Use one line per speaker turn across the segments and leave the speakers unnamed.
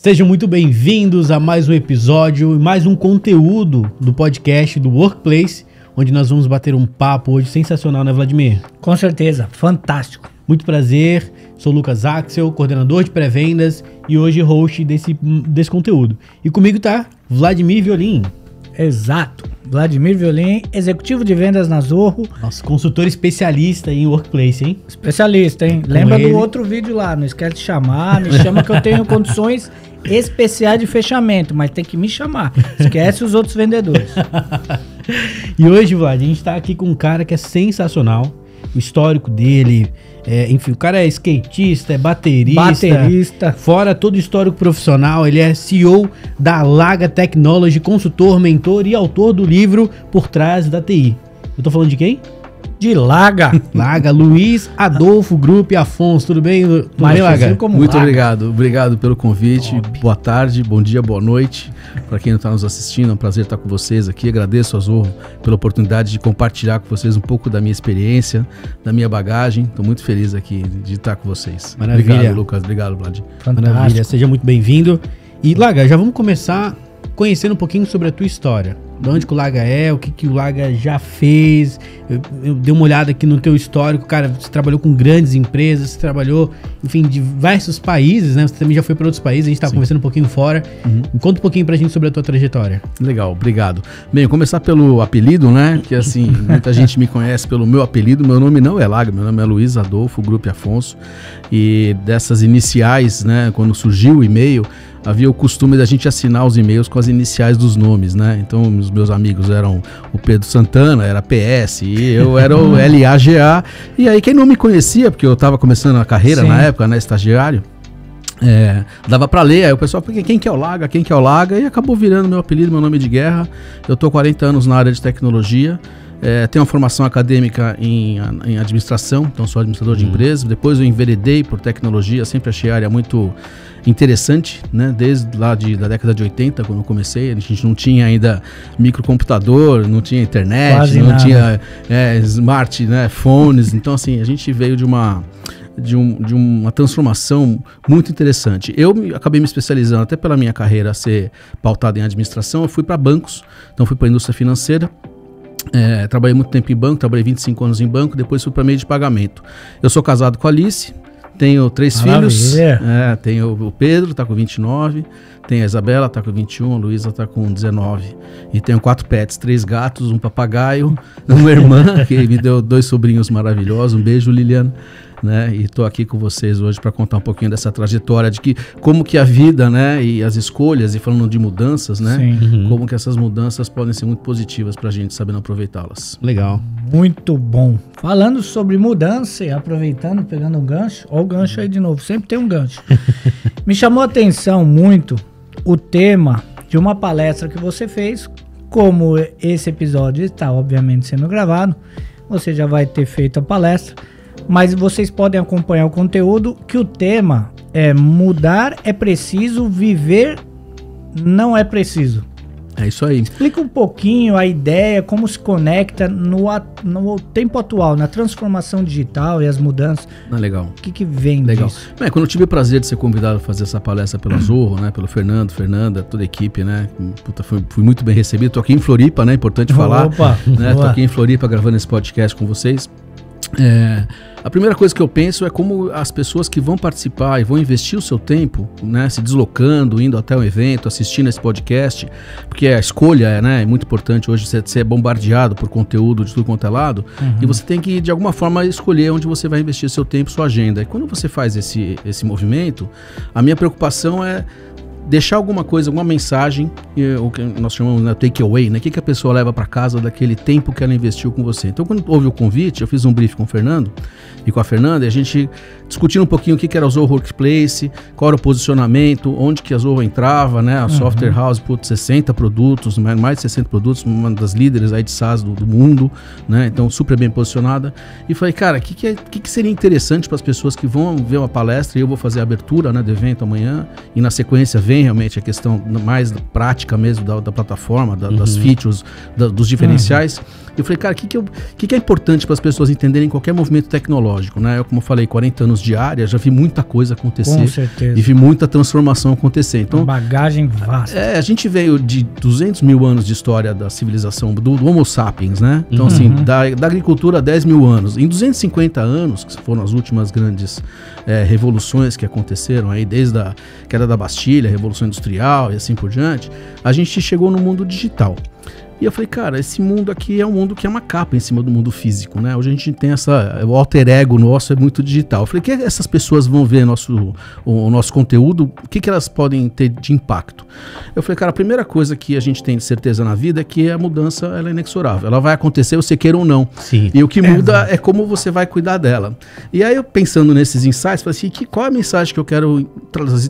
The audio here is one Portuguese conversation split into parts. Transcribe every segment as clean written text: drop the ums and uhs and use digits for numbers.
Sejam muito bem-vindos a mais um episódio e mais um conteúdo do podcast do Workplace, onde nós vamos bater um papo hoje sensacional, né, Vladimir?
Com certeza, fantástico.
Muito prazer, sou Lucas Axel, coordenador de pré-vendas e hoje host desse conteúdo. E comigo tá Vladimir Violim.
Exato, Vladimir Violim, executivo de vendas na Zorro.
Nossa, consultor especialista em Workplace, hein?
Especialista, hein? Lembra do outro vídeo lá, não esquece de chamar, me chama que eu tenho condições especiais de fechamento, mas tem que me chamar, esquece os outros vendedores.
E hoje, Vlad, a gente tá aqui com um cara que é sensacional, o histórico dele, enfim, o cara é skatista, é baterista, fora todo o histórico profissional, ele é CEO da Laga Technology, consultor, mentor e autor do livro Por Trás da TI. Eu tô falando de quem?
De Laga.
Laga, Luiz Adolfo Grupo e Afonso, tudo bem? Tudo bem, Laga?
Muito obrigado pelo convite. Top. Boa tarde, bom dia, boa noite. Para quem não está nos assistindo, é um prazer estar com vocês aqui. Agradeço a Zorro pela oportunidade de compartilhar com vocês um pouco da minha experiência, da minha bagagem. Estou muito feliz aqui de estar com vocês.
Maravilha.
Obrigado, Lucas. Obrigado, Vlad.
Maravilha, seja muito bem-vindo. E, Laga, já vamos começar conhecendo um pouquinho sobre a tua história. De onde que o Laga é, o que o Laga já fez. Eu dei uma olhada aqui no teu histórico, cara, você trabalhou com grandes empresas, você trabalhou, enfim, em diversos países, né? Você também já foi para outros países, a gente tá conversando um pouquinho fora. Conta um pouquinho pra gente sobre a tua trajetória.
Legal, obrigado. Bem, começar pelo apelido, né? Que assim, muita gente me conhece pelo meu apelido, meu nome não é Laga, meu nome é Luiz Adolfo Grupo Afonso. E dessas iniciais, né, quando surgiu o e-mail, havia o costume da gente assinar os e-mails com as iniciais dos nomes, né? Então, os meus amigos eram o Pedro Santana, era PS, e eu era o LAGA. E aí, quem não me conhecia, porque eu estava começando a carreira na época, né, estagiário, dava pra ler, aí o pessoal falou, quem que é o Laga, quem que é o Laga? E acabou virando meu apelido, meu nome de guerra. Eu tô 40 anos na área de tecnologia. Tenho uma formação acadêmica em administração, então sou administrador de empresas. Depois eu enveredei por tecnologia, sempre achei a área muito interessante, né? Desde lá da década de 80, quando eu comecei, a gente não tinha ainda microcomputador, não tinha internet, quase não nada. Tinha smart, né, phones. Então assim, a gente veio de uma transformação muito interessante. Eu acabei me especializando, até pela minha carreira ser pautada em administração, eu fui para bancos, então fui para a indústria financeira. Trabalhei muito tempo em banco, trabalhei 25 anos em banco, depois fui para meio de pagamento. Eu sou casado com a Alice, tenho 3 filhos, tenho o Pedro, tá com 29, tenho a Isabela, tá com 21, a Luísa tá com 19, e tenho 4 pets, 3 gatos, um papagaio, uma irmã que me deu 2 sobrinhos maravilhosos, um beijo, Liliana. Né? E estou aqui com vocês hoje para contar um pouquinho dessa trajetória de como que a vida, né, e as escolhas, e falando de mudanças, né, como que essas mudanças podem ser muito positivas para a gente sabendo aproveitá-las.
Legal.
Muito bom. Falando sobre mudança e aproveitando, pegando um gancho, olha o gancho aí de novo, sempre tem um gancho. Me chamou a atenção muito o tema de uma palestra que você fez, como esse episódio está obviamente sendo gravado, você já vai ter feito a palestra, mas vocês podem acompanhar o conteúdo, que o tema é mudar é preciso, viver não é preciso.
É isso aí.
Explica um pouquinho a ideia, como se conecta no tempo atual, na transformação digital e as mudanças.
Legal.
O que vem disso?
Quando eu tive o prazer de ser convidado a fazer essa palestra pela Zorro, né, pelo Fernanda, toda a equipe, né, fui muito bem recebido. Tô aqui em Floripa, né, importante falar.
Opa!
Né, tô aqui em Floripa gravando esse podcast com vocês. A primeira coisa que eu penso é como as pessoas que vão participar e vão investir o seu tempo, né, se deslocando, indo até um evento, assistindo esse podcast, porque a escolha, né, é muito importante. Hoje você é bombardeado por conteúdo de tudo quanto é lado, e você tem que, de alguma forma, escolher onde você vai investir seu tempo, sua agenda. E quando você faz esse movimento, a minha preocupação é deixar alguma coisa, alguma mensagem, o que nós chamamos de take away, né? O que a pessoa leva para casa daquele tempo que ela investiu com você. Então, quando houve o convite, eu fiz um brief com o Fernando e com a Fernanda, e a gente discutindo um pouquinho o que era o Zorro Workplace, qual era o posicionamento, onde que a Zorro entrava, né? A Software House, 60 produtos, mais de 60 produtos, uma das líderes aí de SaaS do mundo, né? Então, super bem posicionada. E falei, cara, o que seria interessante para as pessoas que vão ver uma palestra, e eu vou fazer a abertura, né, do evento amanhã, e na sequência vem bem realmente a questão mais prática mesmo da plataforma, das features, dos diferenciais. Eu falei, cara, o que é importante para as pessoas entenderem qualquer movimento tecnológico, né? Eu, como eu falei, 40 anos de área, já vi muita coisa acontecer.
Com certeza.
E vi muita transformação acontecer. Então,
uma bagagem vasta.
A gente veio de 200 mil anos de história da civilização, do Homo sapiens, né? Então, assim, da agricultura 10 mil anos. Em 250 anos, que foram as últimas grandes revoluções que aconteceram aí, desde a queda da Bastilha, a Revolução Industrial e assim por diante, a gente chegou no mundo digital. E eu falei, cara, esse mundo aqui é um mundo que é uma capa em cima do mundo físico, né? Hoje a gente tem o alter ego nosso é muito digital. Eu falei, o que essas pessoas vão ver o nosso conteúdo, o que elas podem ter de impacto? Eu falei, cara, a primeira coisa que a gente tem de certeza na vida é que a mudança ela é inexorável. Ela vai acontecer, você queira ou não.
Sim.
E o que muda é como você vai cuidar dela. E aí eu pensando nesses insights, falei assim, qual é a mensagem que eu quero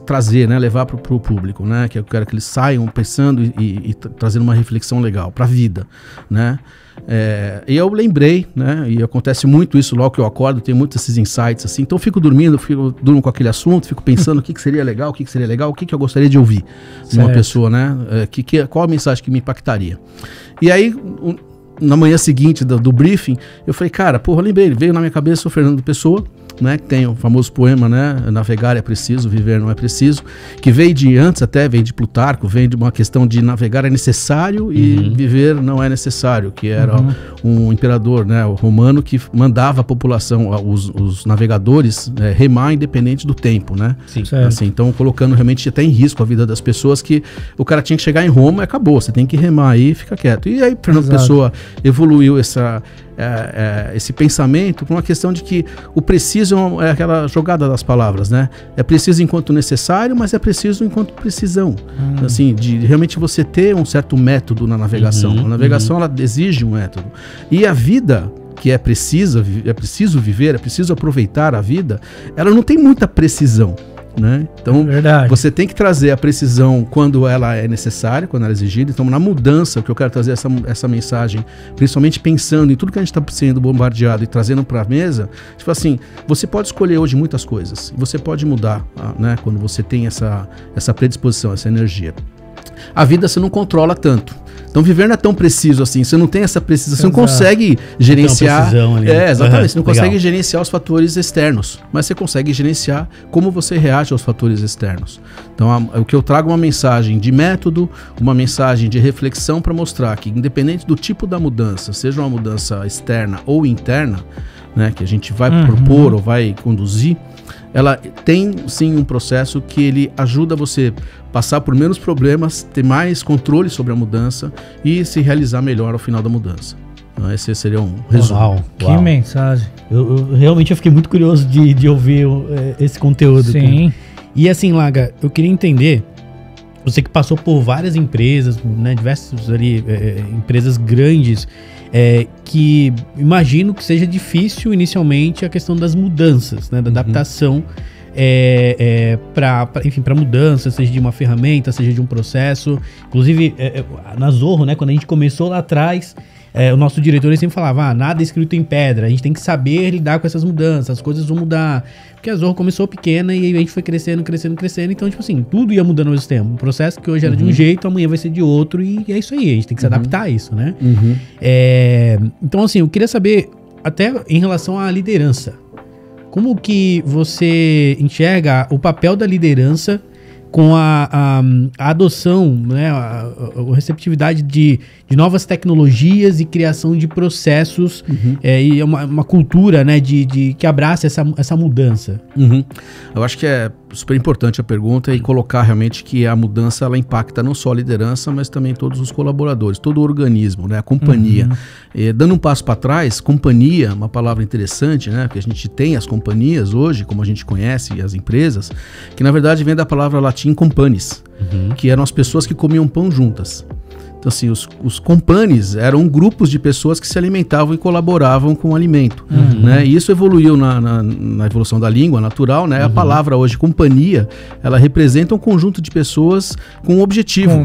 trazer, né? Levar para o público, né? Que eu quero que eles saiam pensando e trazendo uma reflexão legal para a vida, né? E eu lembrei, né? E acontece muito isso logo que eu acordo, tenho muitos esses insights assim. Então eu fico durmo com aquele assunto, fico pensando o que seria legal, o que seria legal, o que eu gostaria de ouvir de uma pessoa, né? Qual a mensagem que me impactaria? E aí, na manhã seguinte do briefing, eu falei, cara, porra, eu lembrei, veio na minha cabeça o Fernando Pessoa, né, que tem o famoso poema, né, navegar é preciso, viver não é preciso, que veio de antes até, veio de Plutarco, veio de uma questão de navegar é necessário e viver não é necessário, que era um imperador, né, o romano, que mandava a população, os navegadores, remar independente do tempo, né?
Sim.
Assim, então colocando realmente até em risco a vida das pessoas, que o cara tinha que chegar em Roma e acabou, você tem que remar aí e fica quieto. E aí Fernando Pessoa evoluiu esse pensamento por uma questão de que o preciso é aquela jogada das palavras, né? É preciso enquanto necessário, mas é preciso enquanto precisão. Assim, de realmente você ter um certo método na navegação. A navegação, ela exige um método. E a vida, que é preciso viver, é preciso aproveitar a vida, ela não tem muita precisão, né? Então, você tem que trazer a precisão quando ela é necessária, quando ela é exigida. Então, na mudança, que eu quero trazer essa mensagem, principalmente pensando em tudo que a gente está sendo bombardeado e trazendo para a mesa, tipo assim, você pode escolher hoje muitas coisas, você pode mudar, né, quando você tem essa predisposição, essa energia. A vida você não controla tanto. Então viver não é tão preciso assim, você não tem essa precisão, você não consegue gerenciar. Exatamente, você não consegue gerenciar os fatores externos, mas você consegue gerenciar como você reage aos fatores externos. Então o que eu trago é uma mensagem de método, uma mensagem de reflexão para mostrar que independente do tipo da mudança, seja uma mudança externa ou interna, né, que a gente vai propor ou vai conduzir, ela tem sim um processo que ele ajuda você passar por menos problemas, ter mais controle sobre a mudança e se realizar melhor ao final da mudança. Então, esse seria um resumo.
Uau.
Que mensagem.
Eu realmente fiquei muito curioso de ouvir esse conteúdo.
Sim.
E assim, Laga, eu queria entender, você que passou por várias empresas, né, diversas ali, empresas grandes, que imagino que seja difícil inicialmente a questão das mudanças, né, da adaptação para mudança, seja de uma ferramenta, seja de um processo. Inclusive, na Zorro, né, quando a gente começou lá atrás, o nosso diretor sempre falava, nada é escrito em pedra, a gente tem que saber lidar com essas mudanças, as coisas vão mudar. Porque a Zorro começou pequena e a gente foi crescendo, então, tipo assim, tudo ia mudando ao mesmo tempo. Um processo que hoje era de um jeito, amanhã vai ser de outro, e é isso aí, a gente tem que se adaptar a isso, né? Então, assim, eu queria saber, até em relação à liderança, como que você enxerga o papel da liderança com a adoção, né, a receptividade de novas tecnologias e criação de processos e uma cultura, né, que abraça essa mudança?
Eu acho que é super importante a pergunta e colocar realmente que a mudança ela impacta não só a liderança, mas também todos os colaboradores, todo o organismo, né, a companhia. Dando um passo para trás, companhia, uma palavra interessante, né, porque a gente tem as companhias hoje, como a gente conhece as empresas, que na verdade vem da palavra latim companies, que eram as pessoas que comiam pão juntas. Então, assim, os companhes eram grupos de pessoas que se alimentavam e colaboravam com o alimento, né? E isso evoluiu na evolução da língua natural, né? A palavra hoje, companhia, ela representa um conjunto de pessoas com um objetivo. Com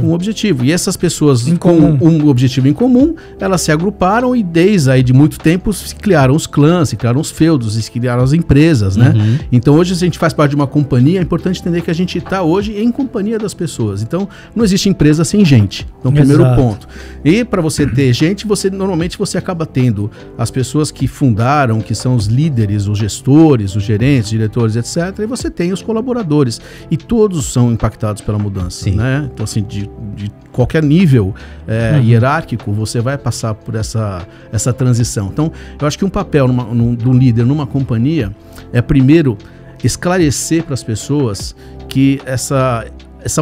um objetivo. E essas pessoas com um objetivo em comum, elas se agruparam e desde aí de muito tempo se criaram os clãs, se criaram os feudos, se criaram as empresas, né? Então hoje, se a gente faz parte de uma companhia, é importante entender que a gente está hoje em companhia das pessoas. Então, não existe empresa sem gente. Então, primeiro ponto. E para você ter gente, normalmente você acaba tendo as pessoas que fundaram, que são os líderes, os gestores, os gerentes, diretores, etc. E você tem os colaboradores. E todos são impactados pela mudança, né? Então, assim, de qualquer nível hierárquico, você vai passar por essa transição. Então, eu acho que um papel do líder numa companhia é, primeiro, esclarecer para as pessoas que essa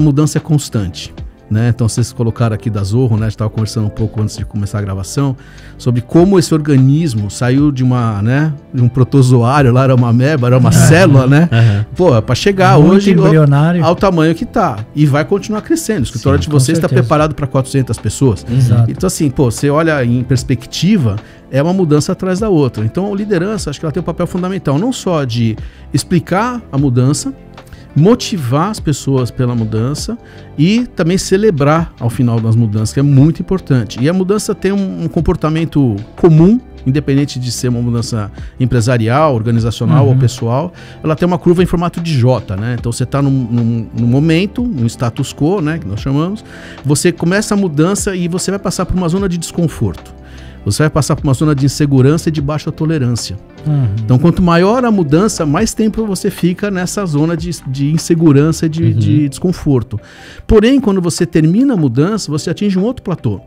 mudança é constante. Né? Então vocês colocaram aqui da Zorro, né? A gente estava conversando um pouco antes de começar a gravação sobre como esse organismo saiu de um protozoário, lá era uma ameba, era uma célula, né? Pô, para chegar muito hoje ao tamanho que tá e vai continuar crescendo. O escritório de vocês está preparado para 400 pessoas. Exato. Então assim, pô, você olha em perspectiva, é uma mudança atrás da outra. Então a liderança, acho que ela tem um papel fundamental, não só de explicar a mudança, motivar as pessoas pela mudança e também celebrar ao final das mudanças, que é muito importante. E a mudança tem um comportamento comum, independente de ser uma mudança empresarial, organizacional ou pessoal, ela tem uma curva em formato de J, né? Então você está num momento, num status quo, né, que nós chamamos, você começa a mudança e você vai passar por uma zona de desconforto. Você vai passar por uma zona de insegurança e de baixa tolerância. Então, quanto maior a mudança, mais tempo você fica nessa zona de insegurança e de desconforto. Porém, quando você termina a mudança, você atinge um outro platô.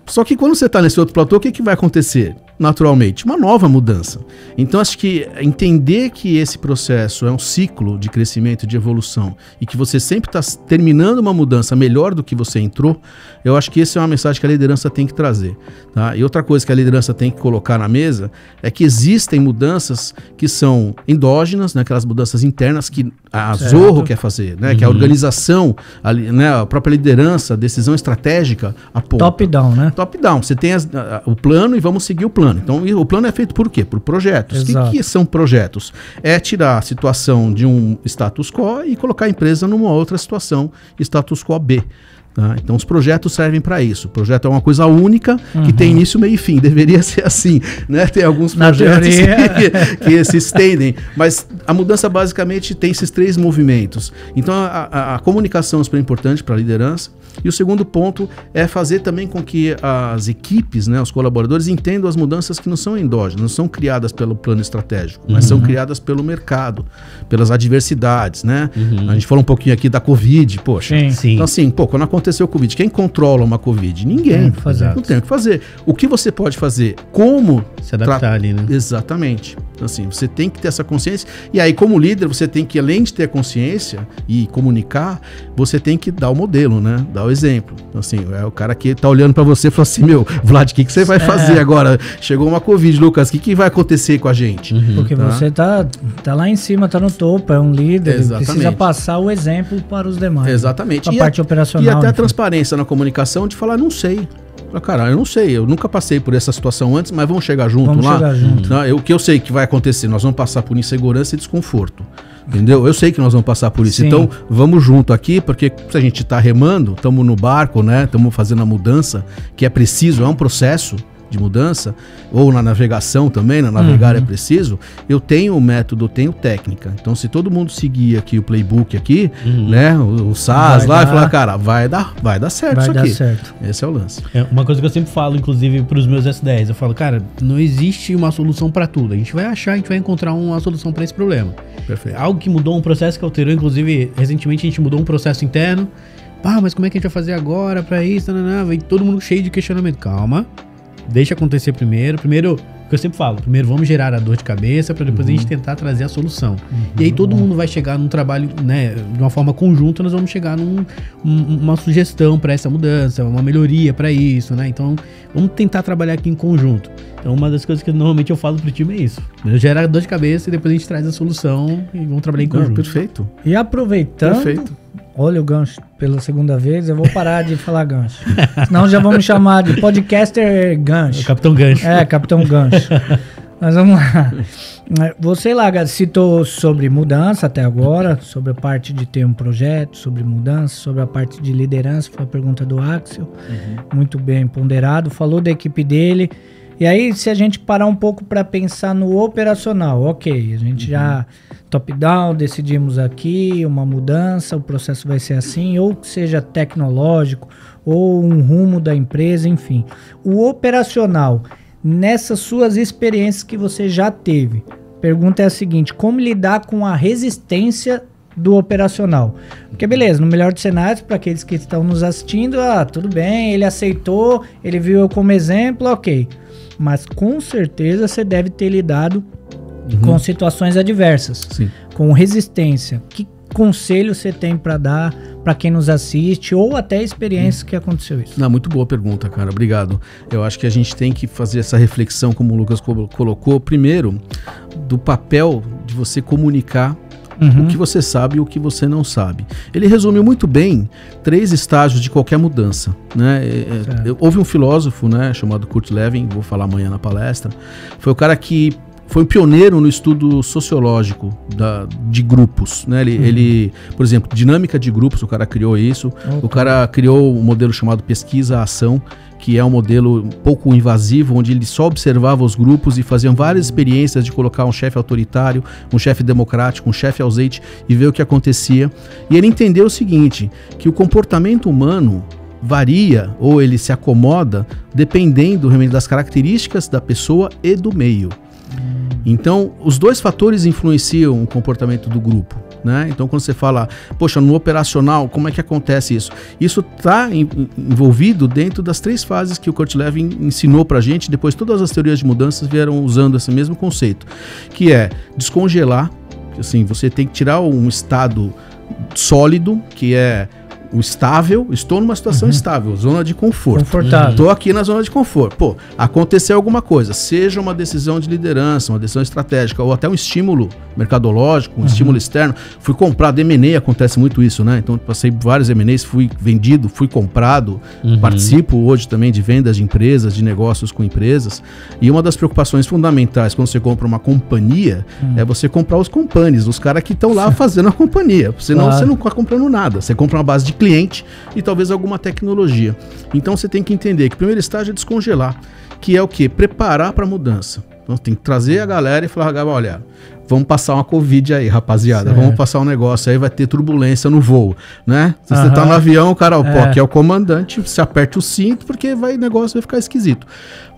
Só que quando você está nesse outro platô, o que vai acontecer? Naturalmente, uma nova mudança. Então, acho que entender que esse processo é um ciclo de crescimento, de evolução, e que você sempre está terminando uma mudança melhor do que você entrou, eu acho que essa é uma mensagem que a liderança tem que trazer. Tá? E outra coisa que a liderança tem que colocar na mesa é que existem mudanças que são endógenas, né, aquelas mudanças internas que a Zorro quer fazer, né, que a organização, a própria liderança, a decisão estratégica aponta.
Top-down, né?
Top-down. Você tem o plano e vamos seguir o plano. Então, o plano é feito por quê? Por projetos. O que são projetos? É tirar a situação de um status quo e colocar a empresa numa outra situação, status quo B. Tá? Então, os projetos servem para isso. O projeto é uma coisa única, que tem início, meio e fim. Deveria ser assim, né? Tem alguns projetos que se estendem. Mas a mudança, basicamente, tem esses três movimentos. Então, a comunicação é super importante para a liderança. E o segundo ponto é fazer também com que as equipes, né, os colaboradores, entendam as mudanças que não são endógenas, não são criadas pelo plano estratégico, mas são criadas pelo mercado, pelas adversidades, né? A gente falou um pouquinho aqui da Covid, poxa. Sim. Então assim, quando aconteceu o Covid, quem controla uma Covid? Ninguém. Não tem o que fazer. O que você pode fazer? Como
se adaptar ali, né?
Exatamente. Então, assim, você tem que ter essa consciência. E aí, como líder, você tem que, além de ter consciência e comunicar, você tem que dar o modelo, né? Dar o exemplo. Então, assim, é o cara que tá olhando para você e fala assim, Vlad, o que você vai fazer agora? Chegou uma Covid, Lucas, o que vai acontecer com a gente?
Porque você tá lá em cima, tá no topo, é um líder, precisa passar o exemplo para os demais.
Exatamente.
A parte operacional.
E até a transparência na comunicação de falar, não sei. Cara, eu não sei, eu nunca passei por essa situação antes, mas vamos chegar junto lá? Chegar junto. O que eu sei que vai acontecer, nós vamos passar por insegurança e desconforto. Entendeu? Eu sei que nós vamos passar por isso. Sim. Então, vamos junto aqui, porque se a gente está remando, estamos no barco, né? Estamos fazendo a mudança, que é preciso, é um processo de mudança, ou na navegação também, na navegar é preciso, eu tenho o método, eu tenho técnica. Então, se todo mundo seguir aqui o playbook aqui, né, o SAS lá, e falar, cara, vai dar certo isso aqui. Vai dar certo. Esse é o lance.
Uma coisa que eu sempre falo, inclusive, para os meus S10, eu falo, cara, não existe uma solução para tudo. A gente vai achar, a gente vai encontrar uma solução para esse problema.
Perfeito.
Algo que mudou, um processo que alterou, inclusive, recentemente a gente mudou um processo interno. Mas como é que a gente vai fazer agora para isso? Vem todo mundo cheio de questionamento. Calma. Deixa acontecer primeiro, o que eu sempre falo, primeiro vamos gerar a dor de cabeça para depois a gente tentar trazer a solução. E aí todo mundo vai chegar num trabalho, né, de uma forma conjunta, nós vamos chegar numa sugestão para essa mudança, uma melhoria para isso, né? Então vamos tentar trabalhar aqui em conjunto. Então uma das coisas que normalmente eu falo pro time é isso. Gerar a dor de cabeça e depois a gente traz a solução e vamos trabalhar em conjunto.
Perfeito.
E aproveitando olha o gancho pela segunda vez, eu vou parar de falar gancho. Senão já vão me chamar de podcaster gancho.
Capitão Gancho.
Capitão Gancho. Mas vamos lá. Você, Laga, citou sobre mudança até agora, sobre a parte de ter um projeto, sobre mudança, sobre a parte de liderança, foi a pergunta do Axel, muito bem ponderado, falou da equipe dele. E aí, se a gente parar um pouco para pensar no operacional, ok, a gente já top-down, decidimos aqui uma mudança, o processo vai ser assim, ou que seja tecnológico, ou um rumo da empresa, enfim. O operacional, nessas suas experiências que você já teve, pergunta é a seguinte: como lidar com a resistência do operacional? Porque beleza, no melhor dos cenários, para aqueles que estão nos assistindo, tudo bem, ele aceitou, ele viu eu como exemplo, ok. Mas com certeza você deve ter lidado com situações adversas,
Sim.
com resistência. Que conselho você tem para dar para quem nos assiste, ou até experiências que aconteceu isso?
Não, muito boa pergunta, cara. Obrigado. Eu acho que a gente tem que fazer essa reflexão, como o Lucas colocou, primeiro, do papel de você comunicar o que você sabe e o que você não sabe. Ele resumiu muito bem 3 estágios de qualquer mudança, né? Houve um filósofo, né, chamado Kurt Lewin, vou falar amanhã na palestra, foi o cara que foi um pioneiro no estudo sociológico de grupos, né? Ele, por exemplo, dinâmica de grupos, o cara criou isso. O cara criou um modelo chamado pesquisa-ação, que é um modelo um pouco invasivo, onde ele só observava os grupos e faziam várias experiências de colocar um chefe autoritário, um chefe democrático, um chefe ausente e ver o que acontecia. E ele entendeu o seguinte, que o comportamento humano varia ou ele se acomoda dependendo realmente das características da pessoa e do meio. Então, os 2 fatores influenciam o comportamento do grupo, né? Então, quando você fala, poxa, no operacional, como é que acontece isso? Isso está envolvido dentro das 3 fases que o Kurt Lewin ensinou pra gente, depois todas as teorias de mudanças vieram usando esse mesmo conceito, que é descongelar, assim, você tem que tirar um estado sólido, que é o estável, estou numa situação estável, zona de conforto.
Confortável.
Estou aqui na zona de conforto. Pô, aconteceu alguma coisa, seja uma decisão de liderança, uma decisão estratégica, ou até um estímulo mercadológico, um estímulo externo. Fui comprado, M&A, acontece muito isso, né? Então, passei vários M&As, fui vendido, fui comprado, participo hoje também de vendas de empresas, de negócios com empresas. E uma das preocupações fundamentais quando você compra uma companhia é você comprar os companies, os caras que estão lá fazendo a companhia. Senão você não está comprando nada. Você compra uma base de cliente e talvez alguma tecnologia. Então você tem que entender que o primeiro estágio é descongelar, que é o quê? Preparar para a mudança. Então tem que trazer a galera e falar, olha, vamos passar uma Covid aí, rapaziada, vamos passar um negócio aí, vai ter turbulência no voo, né? Se você tá no avião, o cara, aqui é o comandante, você aperta o cinto porque o negócio vai ficar esquisito.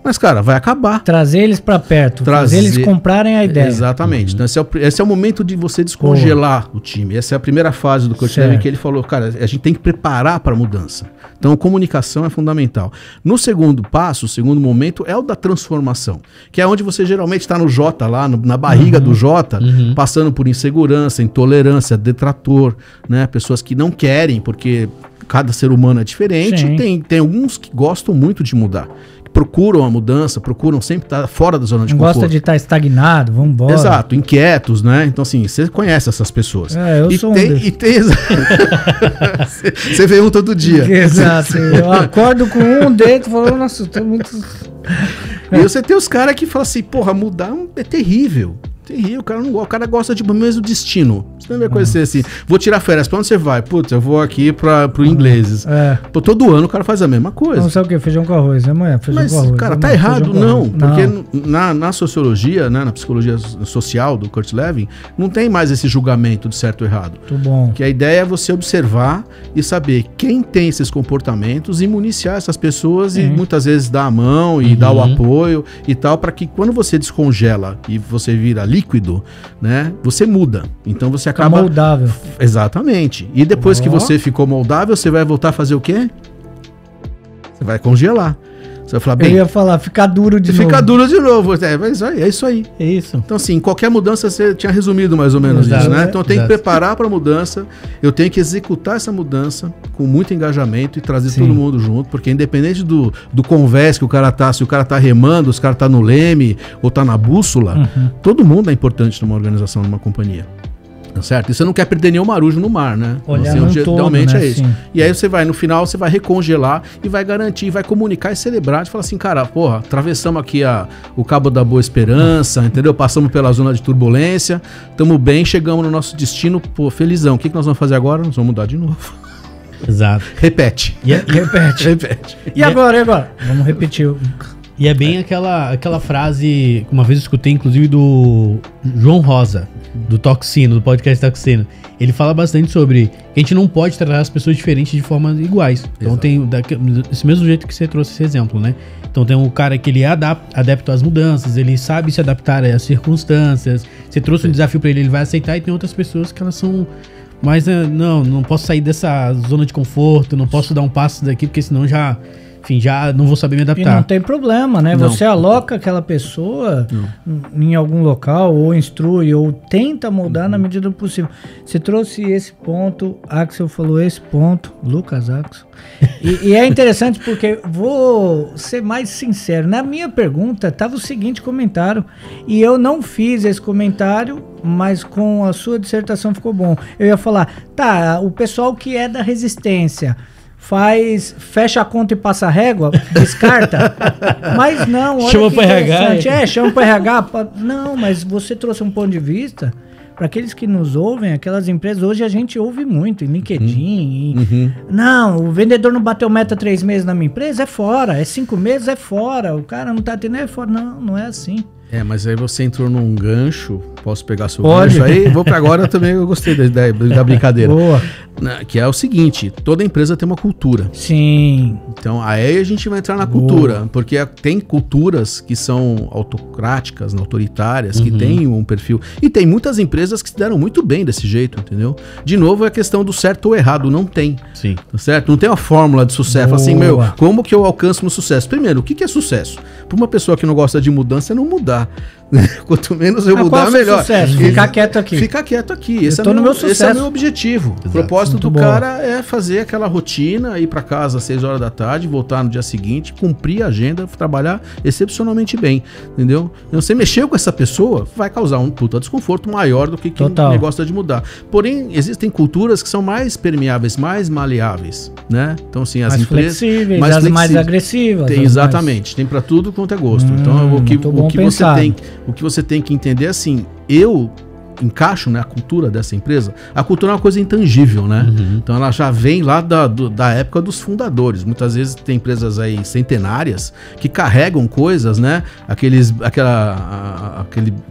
Mas, cara, vai acabar.
Trazer eles para perto, fazer eles comprarem a ideia.
Exatamente. Então, esse é o momento de você descongelar o time. Essa é a primeira fase do Kurt Lewin, que ele falou, cara, a gente tem que preparar para a mudança. Então, a comunicação é fundamental. No segundo passo, o segundo momento é o da transformação, que é onde você geralmente está no J lá, na barriga do J, passando por insegurança, intolerância, detrator, né? Pessoas que não querem, porque cada ser humano é diferente. Tem alguns que gostam muito de mudar, procuram a mudança, procuram sempre estar fora da zona de conforto.
Gosta de estar estagnado, vamos embora.
Exato, inquietos, né? Então, assim, você conhece essas pessoas.
Eu sou um desses.
Você vê um todo dia.
Exato. Eu acordo com um dentro e falo, nossa, eu tô muito...
E você tem os caras que falam assim, porra, mudar é terrível. Terrível, o cara gosta de mesmo destino. Você não vê coisa assim, vou tirar férias, pra onde você vai? Putz, eu vou aqui pro ingleses. Pô, todo ano o cara faz a mesma coisa.
Não sabe o que? Feijão com arroz, amanhã feijão com arroz.
Mas, cara, tá errado? Não, porque na sociologia, né, na psicologia social do Kurt Lewin, não tem mais esse julgamento de certo ou errado.
Muito bom.
Que a ideia é você observar e saber quem tem esses comportamentos e municiar essas pessoas e muitas vezes dar a mão e dar o apoio e tal, para que quando você descongela e você vira líquido, né, você muda. Então você acaba...
moldável.
Exatamente. E depois que você ficou moldável, você vai voltar a fazer o quê? Você vai congelar. Você vai falar, bem...
Eu ia falar, ficar duro de novo.
Ficar duro de novo. É isso aí.
É isso.
Então, assim, qualquer mudança, você tinha resumido mais ou menos isso, né? Então, eu tenho que preparar para a mudança, eu tenho que executar essa mudança com muito engajamento e trazer todo mundo junto, porque independente do convés que o cara tá, se o cara tá remando, se o cara tá no leme ou tá na bússola, todo mundo é importante numa organização, numa companhia. Tá certo? E você não quer perder nenhum marujo no mar, né?
Olhar
Assim,
no todo,
realmente
né?
é isso.
Sim.
E aí você vai, no final, você vai recongelar e vai garantir, vai comunicar e celebrar. De falar assim, cara, porra, atravessamos aqui o Cabo da Boa Esperança, entendeu? Passamos pela zona de turbulência, estamos bem, chegamos no nosso destino, pô, felizão. O que nós vamos fazer agora? Nós vamos mudar de novo.
Exato.
Repete.
Repete. E agora? Vamos repetir.
E é bem aquela frase, uma vez eu escutei, inclusive, do João Rosa, do Toxino, do podcast Toxino. Ele fala bastante sobre que a gente não pode tratar as pessoas diferentes de formas iguais. Então tem esse mesmo jeito que você trouxe esse exemplo, né? Então tem um cara que ele é adepto às mudanças, ele sabe se adaptar às circunstâncias. Você trouxe um desafio pra ele, ele vai aceitar, e tem outras pessoas que elas são... Mas não posso sair dessa zona de conforto, não posso dar um passo daqui, porque senão já não vou saber me adaptar.
E não tem problema, né?
Não.
Você aloca aquela pessoa em algum local, ou instrui, ou tenta mudar na medida do possível. Você trouxe esse ponto, Axel falou esse ponto, Lucas Axel. E é interessante porque, vou ser mais sincero, na minha pergunta estava o seguinte comentário, e eu não fiz esse comentário, mas com a sua dissertação ficou bom. Eu ia falar, tá, o pessoal que é da resistência fecha a conta e passa a régua, descarta, mas não, olha
chama
que
pro RH.
chama pro RH, não, mas você trouxe um ponto de vista para aqueles que nos ouvem, aquelas empresas, hoje a gente ouve muito em LinkedIn, não, o vendedor não bateu meta 3 meses na minha empresa, é fora, é 5 meses, é fora, o cara não tá tendo, é fora, não é assim.
Mas aí você entrou num gancho, posso pegar seu
Pode.
gancho aí? Vou pra agora também, eu gostei da brincadeira.
Boa.
Que é o seguinte, toda empresa tem uma cultura.
Sim.
Então aí a gente vai entrar na cultura, porque tem culturas que são autocráticas, autoritárias, que têm um perfil. E tem muitas empresas que se deram muito bem desse jeito, entendeu? De novo, é a questão do certo ou errado, não tem.
Sim.
Tá certo? Não tem uma fórmula de sucesso.
Boa.
Assim, como que eu alcanço no sucesso? Primeiro, o que é sucesso? Para uma pessoa que não gosta de mudança, é não mudar. Quanto menos eu mudar,
qual
melhor.
Sucesso? Ficar quieto aqui.
Ficar quieto aqui. Esse
tô no meu
esse é
sucesso.
o meu objetivo.
Exato.
O propósito
Muito
do
bom.
cara é fazer aquela rotina, ir para casa às 6 horas da tarde, voltar no dia seguinte, cumprir a agenda, trabalhar excepcionalmente bem, entendeu? Então, você mexeu com essa pessoa, vai causar um puta desconforto maior do que quem gosta de mudar. Porém, existem culturas que são mais permeáveis, mais maleáveis, né? Então, assim, as
mais
empresas...
flexíveis, mais agressivas.
Tem, exatamente, tem para tudo quanto é gosto. Então, o que você tem que entender é assim, eu encaixo, né, a cultura dessa empresa. A cultura é uma coisa intangível, né? Então ela já vem lá da época dos fundadores. Muitas vezes tem empresas aí centenárias que carregam coisas, né? Aquele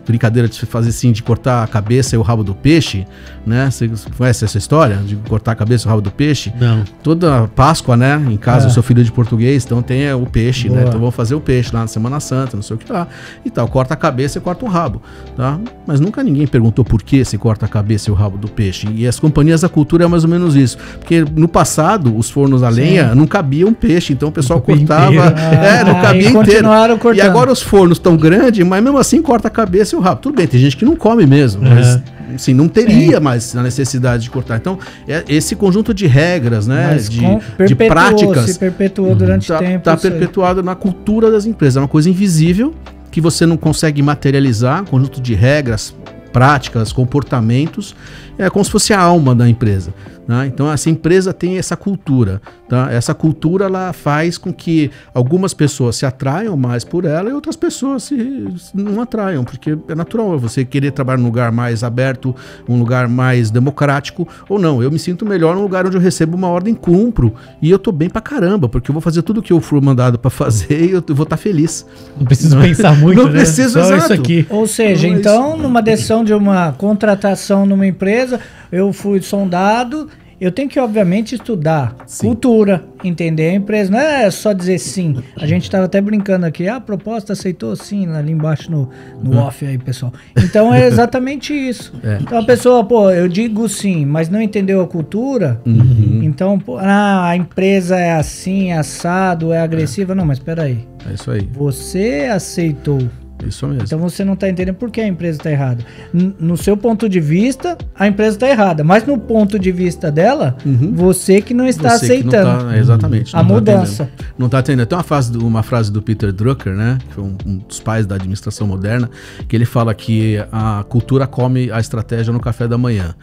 brincadeira de fazer assim, de cortar a cabeça e o rabo do peixe, né? Você conhece essa história? De cortar a cabeça e o rabo do peixe?
Não.
Toda Páscoa, né? Em casa, eu sou filho de português, então tem o peixe, né? Então vamos fazer o peixe lá na Semana Santa, não sei o que lá. E tal, corta a cabeça e corta o rabo, tá? Mas nunca ninguém perguntou por que se corta a cabeça e o rabo do peixe. E as companhias da cultura é mais ou menos isso. Porque no passado, os fornos a lenha não cabiam peixe, então o pessoal cortava... não cabia inteiro. E agora os fornos estão grandes, mas mesmo assim corta a cabeça e o rabo. Tudo bem, tem gente que não come mesmo, mas assim, não teria mais a necessidade de cortar. Então, esse conjunto de regras, né, de práticas...
Se perpetuou durante tempo.
Está perpetuado na cultura das empresas. É uma coisa invisível que você não consegue materializar, conjunto de regras, práticas, comportamentos, é como se fosse a alma da empresa, né? Então essa empresa tem essa cultura, tá? Essa cultura ela faz com que algumas pessoas se atraiam mais por ela e outras pessoas não atraiam, porque é natural você querer trabalhar num lugar mais aberto, um lugar mais democrático, ou não, eu me sinto melhor num lugar onde eu recebo uma ordem, cumpro, e eu tô bem pra caramba, porque eu vou fazer tudo o que eu for mandado pra fazer e eu vou estar feliz.
Não preciso pensar muito,
não preciso,
Só
exato.
isso aqui.
Ou seja, então, numa decisão de uma contratação numa empresa, eu fui sondado, eu tenho que, obviamente, estudar cultura, entender a empresa. Não é só dizer sim. A gente estava até brincando aqui, a proposta aceitou sim, ali embaixo no off aí, pessoal. Então é exatamente isso. Então a pessoa, eu digo sim, mas não entendeu a cultura, então, a empresa é assim, assado, é agressiva. Não, mas espera aí.
É isso aí.
Você aceitou
Isso mesmo.
Então você não está entendendo por que a empresa está errada. No seu ponto de vista, a empresa está errada. Mas no ponto de vista dela, você que não está aceitando.
Não tá, exatamente.
A mudança.
Não está atendendo. Tem uma frase do Peter Drucker, né? Que foi um dos pais da administração moderna, que ele fala que a cultura come a estratégia no café da manhã.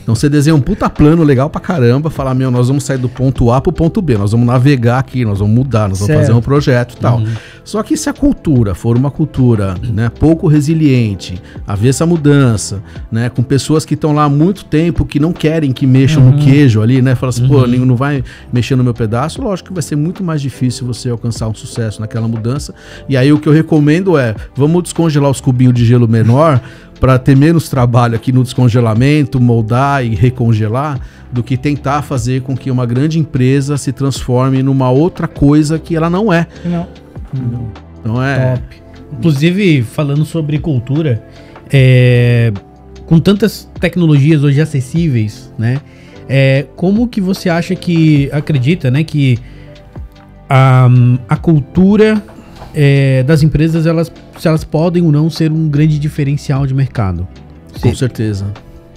Então você desenha um puta plano legal pra caramba, fala, nós vamos sair do ponto A pro ponto B, nós vamos navegar aqui, nós vamos mudar, nós vamos fazer um projeto e tal. Só que se a cultura for uma cultura, né, pouco resiliente, haver essa mudança, né, com pessoas que estão lá há muito tempo, que não querem que mexam no queijo ali, né, fala assim, pô, não vai mexer no meu pedaço, lógico que vai ser muito mais difícil você alcançar um sucesso naquela mudança. E aí o que eu recomendo é, vamos descongelar os cubinhos de gelo menor para ter menos trabalho aqui no descongelamento, moldar e recongelar, do que tentar fazer com que uma grande empresa se transforme numa outra coisa que ela não é.
Não.
Então é...
Top. Inclusive, falando sobre cultura, com tantas tecnologias hoje acessíveis, né? Como que você acredita, né, que a cultura das empresas, se elas podem ou não ser um grande diferencial de mercado?
Com certeza.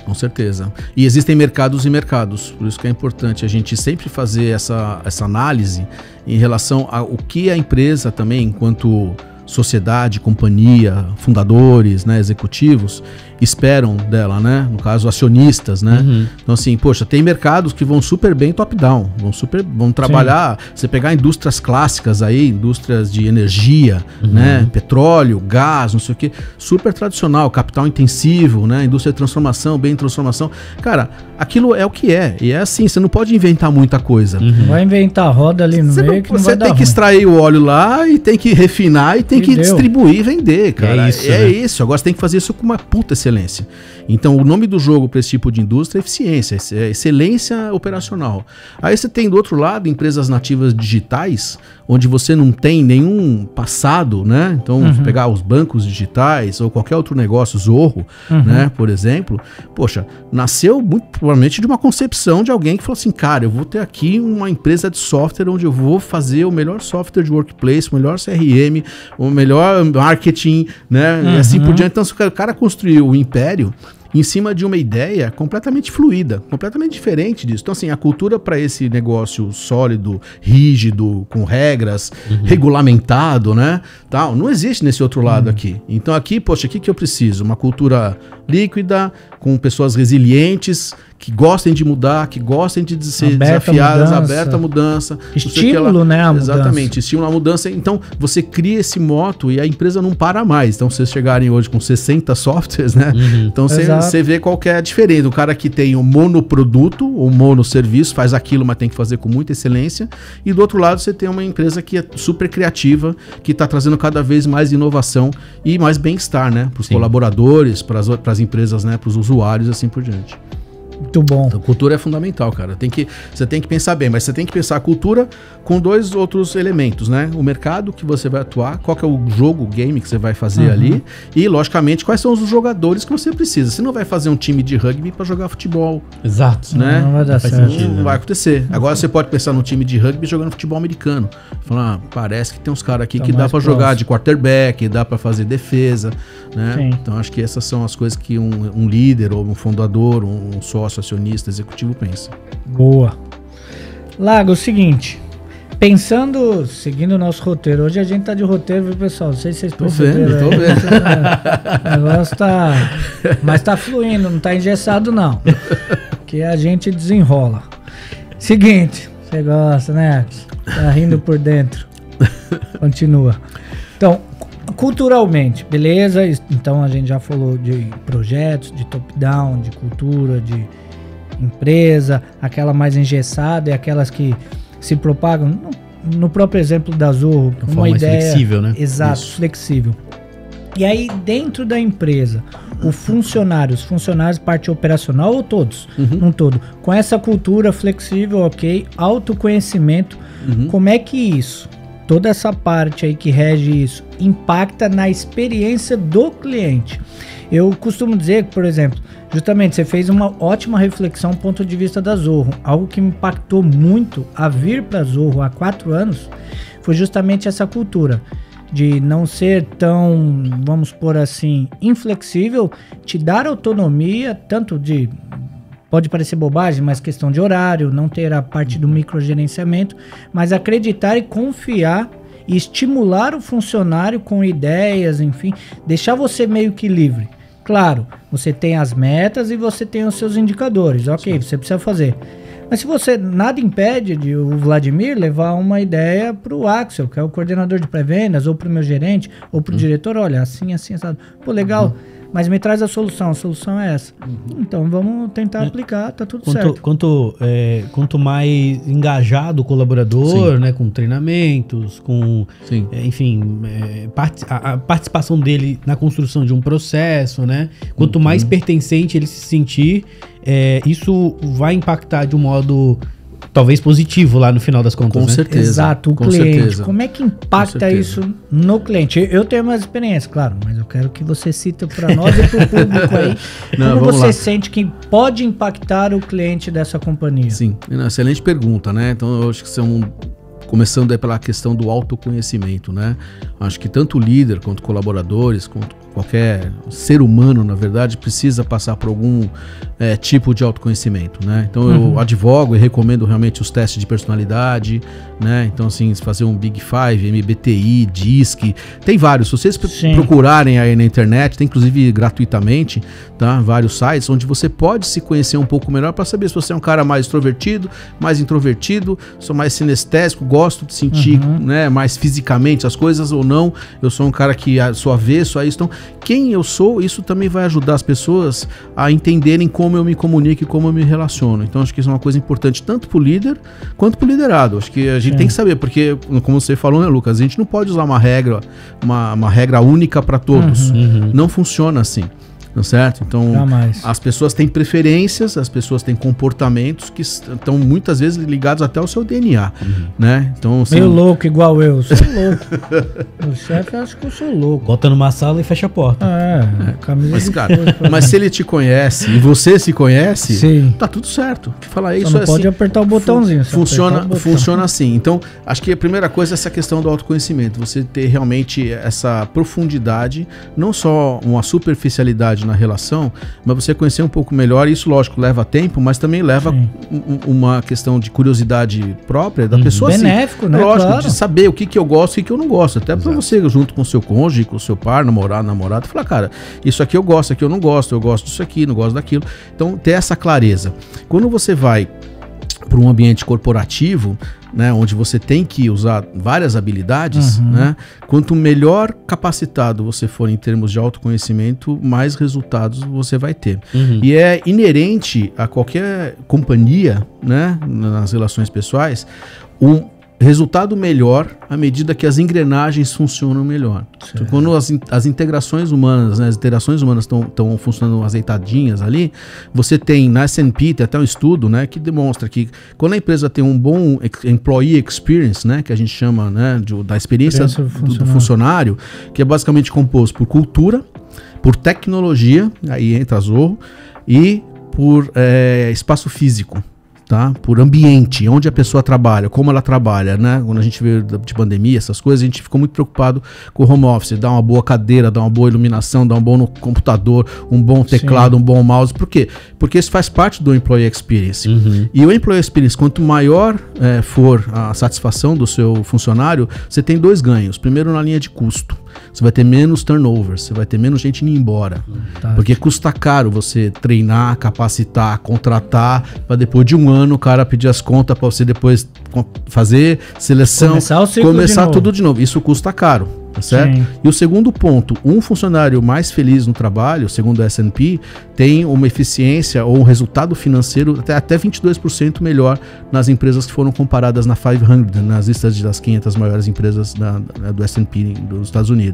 Com certeza. E existem mercados e mercados, por isso que é importante a gente sempre fazer essa análise em relação ao que a empresa também, enquanto sociedade, companhia, fundadores, né, executivos, esperam dela, né? No caso, acionistas, né? Então, assim, poxa, tem mercados que vão super bem top-down, vão trabalhar, você pegar indústrias clássicas aí, indústrias de energia, né? Petróleo, gás, não sei o que, super tradicional, capital intensivo, né? Indústria de transformação, bem de transformação. Cara, aquilo é o que é, e é assim, você não pode inventar muita coisa.
Vai inventar roda ali no meio que não vai dar
Você tem que extrair o óleo lá e tem que refinar e tem que distribuir e vender, cara.
É
isso. Agora você tem que fazer isso com uma puta excelência. Então o nome do jogo para esse tipo de indústria é eficiência, é excelência operacional. Aí você tem do outro lado empresas nativas digitais, onde você não tem nenhum passado, né? Então pegar os bancos digitais ou qualquer outro negócio, Zorro, né, por exemplo, poxa, nasceu muito provavelmente de uma concepção de alguém que falou assim, cara, eu vou ter aqui uma empresa de software onde eu vou fazer o melhor software de workplace, o melhor CRM, o melhor marketing, né, e assim por diante. Então o cara construiu o império em cima de uma ideia completamente fluida, completamente diferente disso. Então, assim, a cultura para esse negócio sólido, rígido, com regras, regulamentado, né, tal, não existe nesse outro lado aqui. Então aqui, poxa, o que eu preciso? Uma cultura líquida, com pessoas resilientes, que gostem de mudar, que gostem de ser desafiadas, aberta à mudança.
Estímulo, né, a mudança.
Exatamente, estímulo à mudança. Então, você cria esse moto e a empresa não para mais. Então, vocês chegarem hoje com 60 softwares, né? Então, você vê qual que é a diferença. O cara que tem um monoproduto, ou monoserviço, faz aquilo, mas tem que fazer com muita excelência. E do outro lado, você tem uma empresa que é super criativa, que está trazendo cada vez mais inovação e mais bem-estar, né? Para os colaboradores, para as empresas, né? Para os usuários, assim por diante.
Muito bom.
Então, cultura é fundamental, cara. Você tem que pensar bem, mas você tem que pensar a cultura com dois outros elementos, né? O mercado que você vai atuar, qual que é o jogo, o game que você vai fazer ali e, logicamente, quais são os jogadores que você precisa. Você não vai fazer um time de rugby para jogar futebol.
Exato.
Né?
Não vai dar certo.
Não vai acontecer. Agora você pode pensar num time de rugby jogando futebol americano. Falar, parece que tem uns caras aqui que dá para jogar de quarterback, dá para fazer defesa, né? Sim. Então, acho que essas são as coisas que um líder ou um fundador, um sócio, acionista, executivo pensa.
Boa. Lago, o seguinte, seguindo o nosso roteiro, hoje a gente tá de roteiro, viu, pessoal? Não sei se vocês perceberam.
Tô vendo.
O negócio mas tá fluindo, não tá engessado não, que a gente desenrola. Seguinte, você gosta, né? Tá rindo por dentro. Continua. Então, culturalmente, beleza? Então a gente já falou de projetos, de top-down, de cultura, de empresa, aquela mais engessada e aquelas que se propagam. No próprio exemplo da Zorro, uma ideia
flexível, né?
Exato, isso. Flexível. E aí, dentro da empresa, os funcionários, parte operacional ou todos? Um todo. Com essa cultura flexível, ok, autoconhecimento, como é que isso, toda essa parte aí que rege isso, impacta na experiência do cliente? Eu costumo dizer que, por exemplo, justamente você fez uma ótima reflexão do ponto de vista da Zorro. Algo que me impactou muito a vir para a Zorro há 4 anos foi justamente essa cultura. de não ser tão, vamos por assim, inflexível, te dar autonomia, tanto de, pode parecer bobagem, mas questão de horário, não ter a parte do microgerenciamento, mas acreditar e confiar e estimular o funcionário com ideias, enfim, deixar você meio que livre. Claro, você tem as metas e você tem os seus indicadores, ok, sim, você precisa fazer. Mas se você, nada impede de o Vladimir levar uma ideia para o Axel, que é o coordenador de pré-vendas, ou para o meu gerente, ou para o diretor, olha, assim, sabe? Pô, legal, mas me traz a solução é essa. Então vamos tentar aplicar, tá tudo certo.
Quanto mais engajado o colaborador, sim, né, com treinamentos, com, enfim, a participação dele na construção de um processo, né? Quanto mais pertencente ele se sentir, isso vai impactar de um modo talvez positivo lá no final das contas.
Com certeza.
Exato, o cliente. Certeza. Como é que impacta isso no cliente? Eu tenho mais experiência, claro, mas eu quero que você cite para nós e para o público aí. Como você sente que pode impactar o cliente dessa companhia?
Sim, excelente pergunta, né? Então eu acho que começando aí pela questão do autoconhecimento, né? Acho que tanto o líder, quanto colaboradores, quanto qualquer ser humano, na verdade, precisa passar por algum tipo de autoconhecimento, né? Então eu advogo e recomendo realmente os testes de personalidade, né? Então assim, fazer um Big Five, MBTI, DISC, tem vários. Se vocês procurarem aí na internet, tem inclusive gratuitamente, tá? Vários sites onde você pode se conhecer um pouco melhor para saber se você é um cara mais extrovertido, mais introvertido, sou mais sinestésico, gosto de sentir, né, mais fisicamente as coisas ou não. Eu sou um cara que sou avesso a isso. Então, quem eu sou, isso também vai ajudar as pessoas a entenderem como eu me comunico e como eu me relaciono. Então, acho que isso é uma coisa importante tanto para o líder quanto para o liderado. Acho que a gente tem que saber, porque, como você falou, né, Lucas, a gente não pode usar uma regra única para todos. Não funciona assim. Certo? Então, as pessoas têm preferências, as pessoas têm comportamentos que estão muitas vezes ligados até ao seu DNA, né? Então, assim,
meio louco igual eu, sou louco. O chefe acha que eu sou louco.
Bota numa sala e fecha a porta.
Camisa
mas, cara, mas se ele te conhece e você se conhece, tá tudo certo. Falar isso
não pode apertar o botãozinho.
Funciona assim. Então, acho que a primeira coisa é essa questão do autoconhecimento. Você ter realmente essa profundidade, não só uma superficialidade na relação, mas você conhecer um pouco melhor. Isso, lógico, leva tempo, mas também leva uma questão de curiosidade própria da pessoa.
Benéfico,
assim,
né?
Lógico, claro, de saber o que eu gosto e o que eu não gosto. Até para você, junto com o seu cônjuge, com o seu par, namorado, falar, cara, isso aqui eu gosto, aqui eu não gosto, eu gosto disso aqui, não gosto daquilo. Então, ter essa clareza. Quando você vai para um ambiente corporativo, né, onde você tem que usar várias habilidades, né, quanto melhor capacitado você for em termos de autoconhecimento, mais resultados você vai ter. E é inerente a qualquer companhia, né, nas relações pessoais, resultado melhor à medida que as engrenagens funcionam melhor. Então, quando as integrações humanas, né, as interações humanas estão funcionando azeitadinhas ali, você tem na S&P, tem até um estudo, né, que demonstra que quando a empresa tem um bom employee experience, né, que a gente chama, né, da experiência do funcionário, que é basicamente composto por cultura, por tecnologia, aí entra a Zorro, e por espaço físico. Tá? Por ambiente, onde a pessoa trabalha, como ela trabalha, né? Quando a gente veio de pandemia, essas coisas, a gente ficou muito preocupado com o home office, dar uma boa cadeira, dar uma boa iluminação, dar um bom computador, um bom teclado, um bom mouse. Por quê? Porque isso faz parte do employee experience. E o employee experience, quanto maior for a satisfação do seu funcionário, você tem dois ganhos. Primeiro, na linha de custo. Você vai ter menos turnover, você vai ter menos gente indo embora. Porque custa caro você treinar, capacitar, contratar, para depois de um ano o cara pedir as contas para você depois fazer seleção, começar tudo de novo. Isso custa caro, tá certo? E o segundo ponto, um funcionário mais feliz no trabalho, segundo a S&P, tem uma eficiência ou um resultado financeiro até 22% melhor nas empresas que foram comparadas na 500, nas listas das 500 maiores empresas do S&P dos Estados Unidos.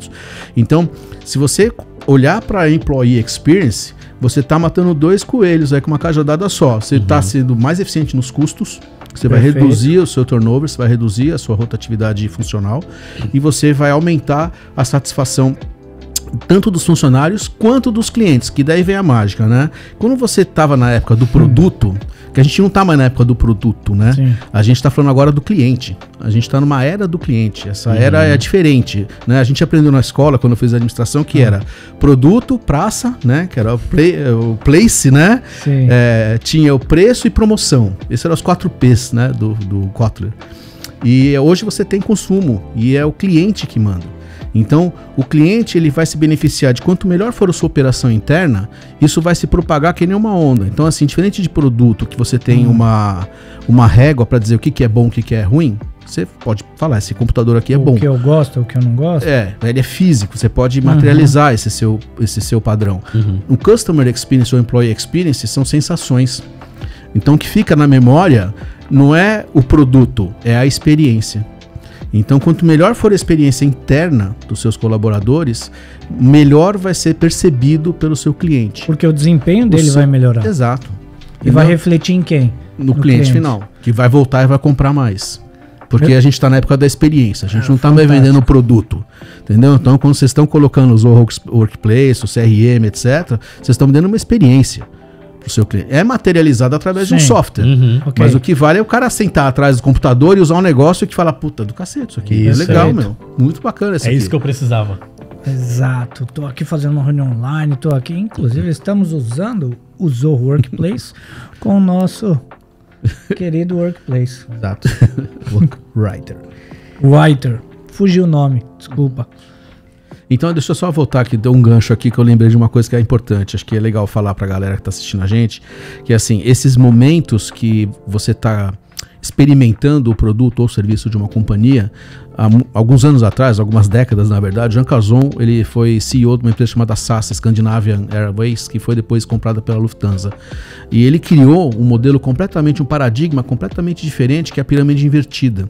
Então, se você olhar para a Employee Experience, você está matando dois coelhos aí com uma cajadada só. Você está sendo mais eficiente nos custos, você vai reduzir o seu turnover, você vai reduzir a sua rotatividade funcional e você vai aumentar a satisfação tanto dos funcionários quanto dos clientes, que daí vem a mágica, né? Quando você estava na época do produto, que a gente não tá mais na época do produto, né?
Sim.
A gente tá falando agora do cliente. A gente tá numa era do cliente. Essa era é diferente, né? A gente aprendeu na escola, quando eu fiz a administração, que era produto, praça, né? Que era o place, né?
Sim.
Tinha o preço e promoção. Esses eram os 4 P's, né? Do Kotler. E hoje você tem consumo e é o cliente que manda. Então, o cliente ele vai se beneficiar de quanto melhor for a sua operação interna, isso vai se propagar que nem uma onda. Então, assim, diferente de produto que você tem uma régua para dizer o que é bom, o que é ruim, você pode falar, esse computador aqui é bom.
O que eu gosto, o que eu não gosto?
Ele é físico, você pode materializar esse seu padrão. O Customer Experience ou Employee Experience são sensações. Então, o que fica na memória não é o produto, é a experiência. Então, quanto melhor for a experiência interna dos seus colaboradores, melhor vai ser percebido pelo seu cliente.
Porque o desempenho dele vai melhorar.
Exato.
E vai refletir em quem?
No cliente final, que vai voltar e vai comprar mais. Porque a gente está na época da experiência, a gente não está mais vendendo o produto, entendeu? Então, quando vocês estão colocando os Workplace, o CRM, etc., vocês estão vendendo uma experiência pro seu cliente. É materializado através de um software.
Okay.
Mas o que vale é o cara sentar atrás do computador e usar um negócio que fala, puta, do cacete, isso aqui é legal, meu. Muito bacana isso aqui.
É isso que eu precisava.
Exato. Tô aqui fazendo uma reunião online, tô aqui. Inclusive, estamos usando o Zoho Workplace com o nosso querido Workplace.
Exato.
Writer. Fugiu o nome, desculpa.
Então, deixa eu só voltar aqui, deu um gancho aqui que eu lembrei de uma coisa que é importante, acho que é legal falar pra galera que tá assistindo a gente, que assim, esses momentos que você tá experimentando o produto ou serviço de uma companhia, há alguns anos atrás, algumas décadas na verdade, Jean Cazon, ele foi CEO de uma empresa chamada SAS, Scandinavian Airways, que foi depois comprada pela Lufthansa. E ele criou um modelo um paradigma completamente diferente, que é a pirâmide invertida.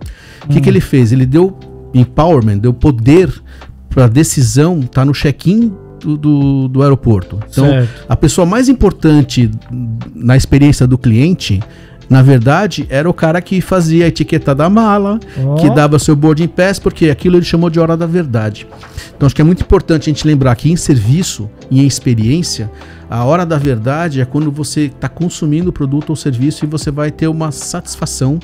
O que ele fez? Ele deu empowerment, deu poder para a decisão tá no check-in do aeroporto. Então, a pessoa mais importante na experiência do cliente, na verdade, era o cara que fazia a etiqueta da mala, que dava seu boarding pass, porque aquilo ele chamou de hora da verdade. Então, acho que é muito importante a gente lembrar que em serviço e em experiência, a hora da verdade é quando você está consumindo o produto ou serviço e você vai ter uma satisfação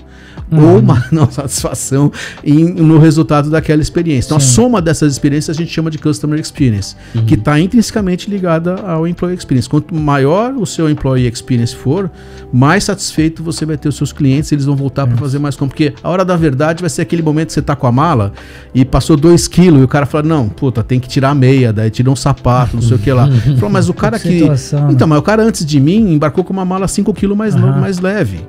ou uma não satisfação no resultado daquela experiência. Então, a soma dessas experiências a gente chama de Customer Experience, que está intrinsecamente ligada ao Employee Experience. Quanto maior o seu Employee Experience for, mais satisfeito você vai ter os seus clientes, eles vão voltar para fazer mais compra. Porque a hora da verdade vai ser aquele momento que você está com a mala e passou 2 quilos e o cara fala, não, puta, tem que tirar a meia, daí tira um sapato, não sei o que lá. Falou, mas o cara que... Então, mas o cara antes de mim embarcou com uma mala 5 quilos mais leve.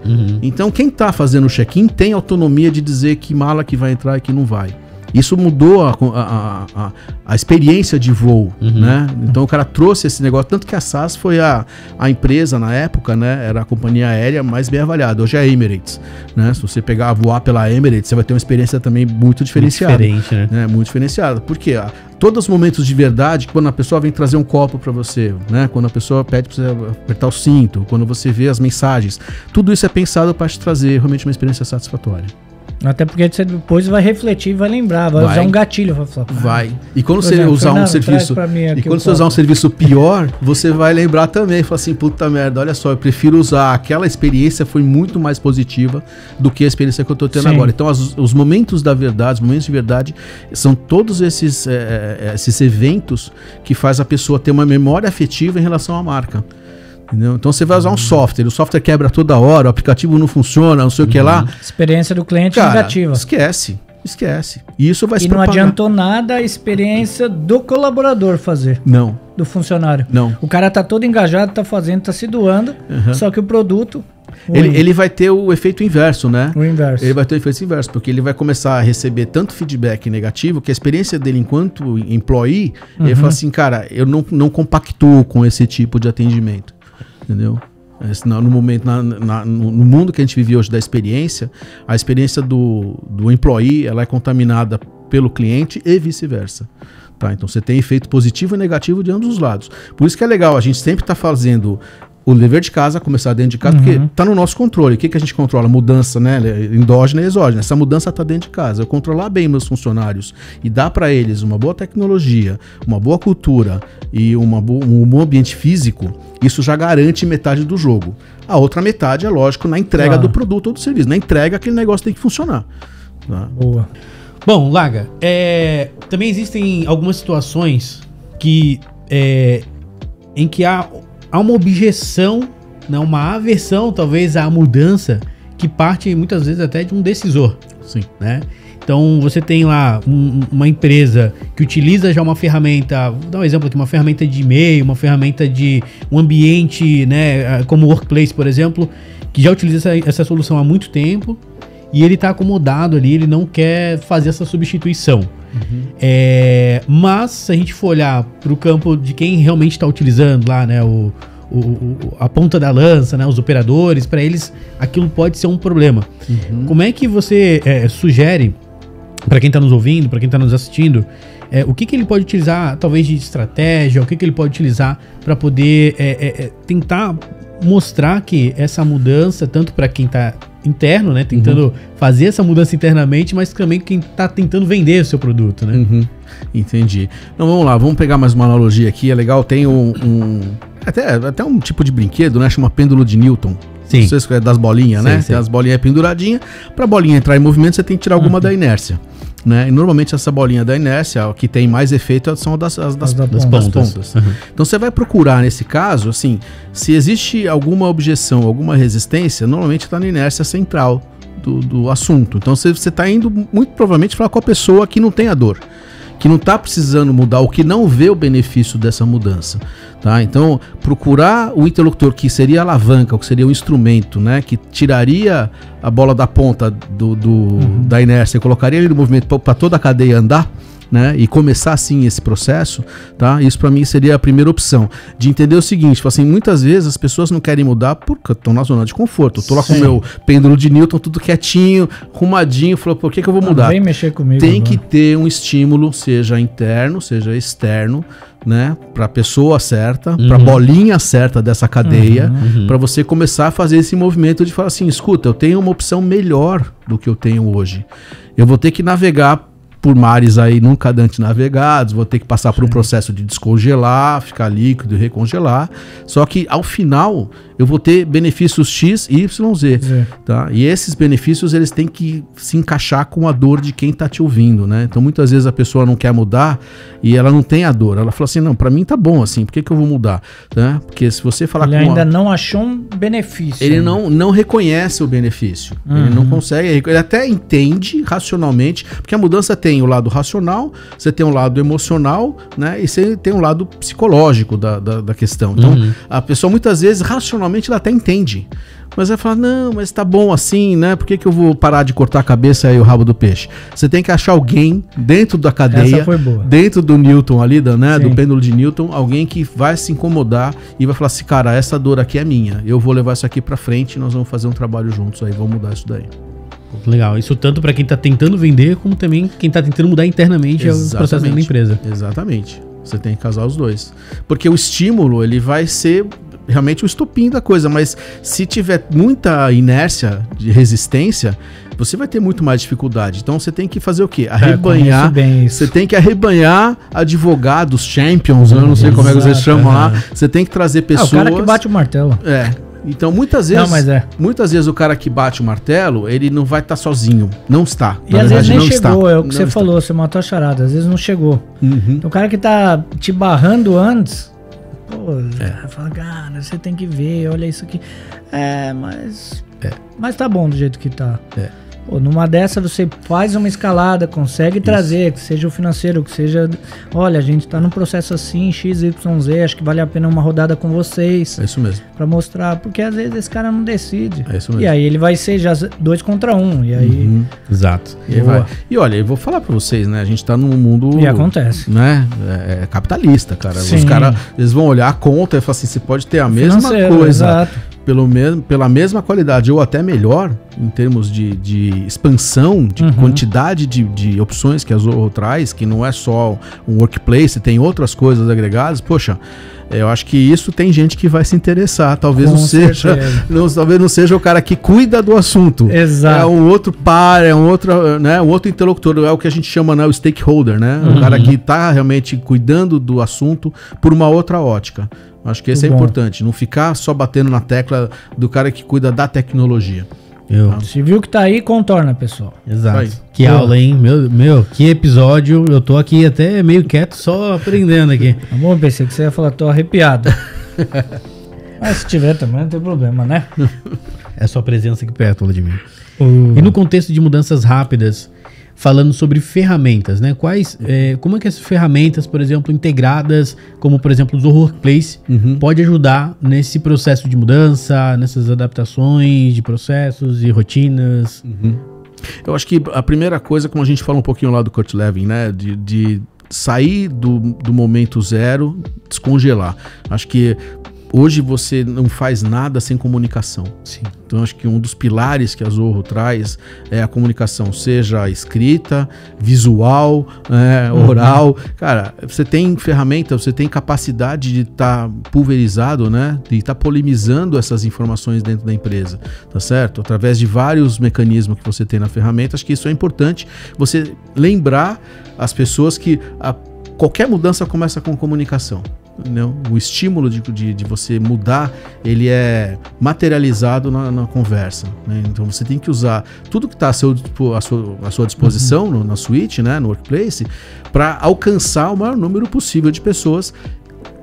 Então, quem está fazendo o check-in tem autonomia de dizer que mala que vai entrar e que não vai. Isso mudou a experiência de voo, né? Então o cara trouxe esse negócio, tanto que a SAS foi a empresa na época, né? Era a companhia aérea mais bem avaliada. Hoje é a Emirates, né? Se você voar pela Emirates, você vai ter uma experiência também muito diferenciada. Muito diferente, né? Muito diferenciada. Por quê? Todos os momentos de verdade, quando a pessoa vem trazer um copo para você, né? Quando a pessoa pede para você apertar o cinto, quando você vê as mensagens, tudo isso é pensado para te trazer realmente uma experiência satisfatória.
Até porque você depois vai refletir, vai lembrar, vai usar um gatilho.
Vai. E quando você usar um serviço. E quando você usar um serviço pior, você vai lembrar também. Fala assim, puta merda, olha só, eu prefiro usar. Aquela experiência foi muito mais positiva do que a experiência que eu tô tendo agora. Então, os momentos da verdade, os momentos de verdade, são todos esses eventos que faz a pessoa ter uma memória afetiva em relação à marca. Entendeu? Então você vai usar um software, o software quebra toda hora, o aplicativo não funciona, não sei o que lá.
Experiência do cliente negativa.
Esquece. E isso vai se
propagar. E não adiantou nada a experiência do colaborador fazer.
Não.
Do funcionário.
Não.
O cara tá todo engajado, tá fazendo, tá se doando, só que o produto...
Ele vai ter o efeito inverso, né?
O inverso.
Ele vai ter o efeito inverso, porque ele vai começar a receber tanto feedback negativo que a experiência dele enquanto employee, ele fala assim, cara, eu não compactuo com esse tipo de atendimento. Entendeu? No mundo que a gente vive hoje da experiência, a experiência do employee ela é contaminada pelo cliente e vice-versa. Tá? Então você tem efeito positivo e negativo de ambos os lados. Por isso que é legal, a gente sempre está fazendo o dever de casa, começar dentro de casa, porque está no nosso controle. O que a gente controla? Mudança, né? Endógena e exógena. Essa mudança está dentro de casa. Eu controlar bem meus funcionários e dar para eles uma boa tecnologia, uma boa cultura e um bom ambiente físico, isso já garante metade do jogo. A outra metade é, lógico, na entrega do produto ou do serviço. Na entrega, aquele negócio tem que funcionar. Tá?
Boa.
Bom, Laga, também existem algumas situações em que há uma objeção, né, uma aversão talvez à mudança, que parte muitas vezes até de um decisor.
Sim.
Né? Então você tem lá uma empresa que utiliza já uma ferramenta, vou dar um exemplo aqui, uma ferramenta de e-mail, uma ferramenta de um ambiente, né, como o Workplace, por exemplo, que já utiliza essa solução há muito tempo e ele está acomodado ali, ele não quer fazer essa substituição. Mas se a gente for olhar para o campo de quem realmente está utilizando lá, né, a ponta da lança, né, os operadores, para eles aquilo pode ser um problema. Como é que você sugere, para quem está nos ouvindo, para quem está nos assistindo, o que ele pode utilizar, talvez de estratégia, o que ele pode utilizar para poder tentar mostrar que essa mudança, tanto para quem está interno, né, tentando fazer essa mudança internamente, mas também quem está tentando vender o seu produto, né?
Entendi. Então vamos lá, vamos pegar mais uma analogia aqui, é legal, tem até um tipo de brinquedo, né, chama pêndulo de Newton.
Sim.
Não sei se é das bolinhas, né?
Sim.
Tem as bolinhas penduradinhas, para a bolinha entrar em movimento você tem que tirar alguma da inércia. Né? E normalmente essa bolinha da inércia, que tem mais efeito, são das pontas. Então você vai procurar nesse caso, assim, se existe alguma objeção, alguma resistência, normalmente está na inércia central do assunto. Então você está indo muito provavelmente falar com a pessoa que não tem a dor, que não está precisando mudar, ou que não vê o benefício dessa mudança. Tá? Então, procurar o interlocutor que seria a alavanca, ou que seria o instrumento, né, que tiraria a bola da ponta da inércia e colocaria ele no movimento para toda a cadeia andar, né, e começar assim esse processo, tá? Isso para mim seria a primeira opção, de entender o seguinte, assim, muitas vezes as pessoas não querem mudar porque estão na zona de conforto. Eu tô lá com o meu pêndulo de Newton, tudo quietinho, arrumadinho, falou, por que eu vou mudar?
Vem mexer comigo.
Tem que ter um estímulo, seja interno, seja externo, né, para a pessoa certa, para a bolinha certa dessa cadeia, para você começar a fazer esse movimento de falar assim, escuta, eu tenho uma opção melhor do que eu tenho hoje. Eu vou ter que navegar por mares aí nunca antes navegados, vou ter que passar por um processo de descongelar, ficar líquido e recongelar, só que ao final eu vou ter benefícios X, Y, Z, tá? E esses benefícios eles têm que se encaixar com a dor de quem tá te ouvindo, né? Então muitas vezes a pessoa não quer mudar e ela não tem a dor, ela fala assim, não, pra mim tá bom assim, por que eu vou mudar? Né? Porque se você falar
ele ainda não achou um benefício.
Ele não reconhece o benefício, ele não consegue, ele até entende racionalmente, porque a mudança tem o lado racional, você tem um lado emocional, né? E você tem um lado psicológico da questão. Então a pessoa muitas vezes racionalmente ela até entende, mas vai falar, não, mas tá bom assim, né? Por que eu vou parar de cortar a cabeça e o rabo do peixe? Você tem que achar alguém dentro da cadeia, dentro do Newton ali, do pêndulo de Newton, alguém que vai se incomodar e vai falar assim, cara, essa dor aqui é minha, eu vou levar isso aqui pra frente e nós vamos fazer um trabalho juntos aí, vamos mudar isso daí.
Legal, isso tanto para quem tá tentando vender, como também quem tá tentando mudar internamente o processo da empresa.
Exatamente, você tem que casar os dois. Porque o estímulo, ele vai ser realmente o estopim da coisa, mas se tiver muita inércia de resistência, você vai ter muito mais dificuldade. Então você tem que fazer o quê? Arrebanhar. Você tem que arrebanhar advogados, champions, eu não sei como é que vocês chamam lá. Você tem que trazer pessoas.
O cara que bate o martelo.
Então, muitas vezes o cara que bate o martelo, ele não vai estar sozinho. Não está.
E às vezes nem chegou, é o que você falou, você matou a charada. Às vezes não chegou. Então, o cara que tá te barrando antes, fala, cara, você tem que ver, olha isso aqui. Mas tá bom do jeito que tá. Pô, numa dessa você faz uma escalada, consegue trazer, que seja o financeiro, que seja, olha, a gente tá num processo assim, XYZ, acho que vale a pena uma rodada com vocês.
É isso mesmo.
Pra mostrar, porque às vezes esse cara não decide.
É isso mesmo.
E aí ele vai ser já 2 contra 1, e aí...
Exato.
E olha, eu vou falar pra vocês, né, a gente tá num mundo...
E acontece.
Né, capitalista, cara.
Sim.
Os caras, eles vão olhar a conta e falar assim, você pode ter a mesma coisa... Exato. Pela mesma qualidade ou até melhor em termos de expansão, de quantidade de opções que a Zoho traz, que não é só um workplace, tem outras coisas agregadas. Poxa, eu acho que isso tem gente que vai se interessar. Talvez
Com
não seja, talvez não seja o cara que cuida do assunto.
Exato.
É um outro par, é um outro interlocutor, é o que a gente chama, né, o stakeholder, né? O cara que está realmente cuidando do assunto por uma outra ótica. Acho que esse é importante, não ficar só batendo na tecla do cara que cuida da tecnologia.
Se viu que tá aí, contorna, pessoal.
Exato.
Vai.
Que aula, hein? Meu, que episódio. Eu tô aqui até meio quieto, só aprendendo aqui.
Tá bom, pensei que você ia falar, tô arrepiado. Mas se tiver também, não tem problema, né?
É sua presença aqui perto, Vladimir. E no contexto de mudanças rápidas, falando sobre ferramentas, né? Como é que essas ferramentas, por exemplo, integradas, como por exemplo o Zoho Workplace, pode ajudar nesse processo de mudança, nessas adaptações de processos e rotinas?
Eu acho que a primeira coisa, como a gente fala um pouquinho lá do Kurt Lewin, né? De sair do momento zero, descongelar. Acho que hoje você não faz nada sem comunicação.
Sim.
Então acho que um dos pilares que a Zoho traz é a comunicação, seja escrita, visual, oral. Cara, você tem ferramenta, você tem capacidade de estar pulverizado, né? De estar polemizando essas informações dentro da empresa, tá certo? Através de vários mecanismos que você tem na ferramenta. Acho que isso é importante, você lembrar as pessoas que qualquer mudança começa com comunicação. Entendeu? O estímulo de você mudar, ele é materializado na conversa, né? Então você tem que usar tudo que está à sua disposição na suite, né? No Workplace, para alcançar o maior número possível de pessoas,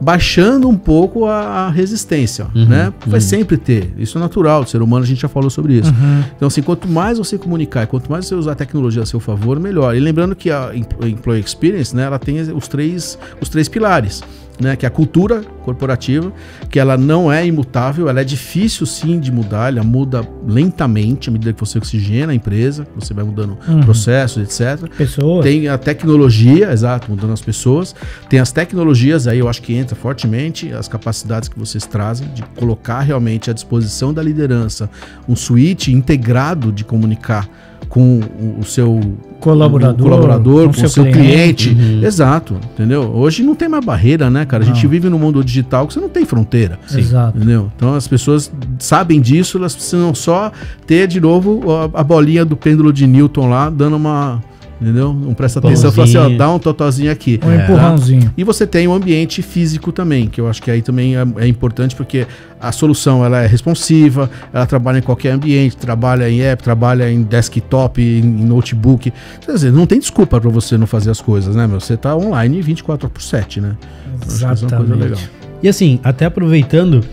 baixando um pouco a resistência, né? Vai sempre ter, isso é natural do ser humano, a gente já falou sobre isso. Então assim, quanto mais você comunicar, quanto mais você usar a tecnologia a seu favor, melhor. E lembrando que a Employee Experience, né, ela tem os três pilares, né, que é a cultura corporativa, que ela não é imutável, ela é difícil sim de mudar, ela muda lentamente à medida que você oxigena a empresa, você vai mudando processos, etc.
Pessoas.
Tem a tecnologia, exato, mudando as pessoas. Tem as tecnologias, aí eu acho que entra fortemente as capacidades que vocês trazem de colocar realmente à disposição da liderança um suíte integrado de comunicar com o seu colaborador, com o seu cliente. Exato, entendeu? Hoje não tem mais barreira, né, cara? A gente vive num mundo digital que você não tem fronteira.
Exato.
Entendeu? Então as pessoas sabem disso, elas precisam só ter de novo a bolinha do pêndulo de Newton lá, dando uma... Entendeu? Não presta atenção, fala assim, ó, dá um totozinho aqui.
Um empurrãozinho.
E você tem o ambiente físico também, que eu acho que aí também é importante, porque a solução ela é responsiva, ela trabalha em qualquer ambiente, trabalha em app, trabalha em desktop, em notebook. Quer dizer, não tem desculpa para você não fazer as coisas, né, meu? Você tá online 24/7, né?
Exatamente.
É uma coisa legal.
E assim, até aproveitando,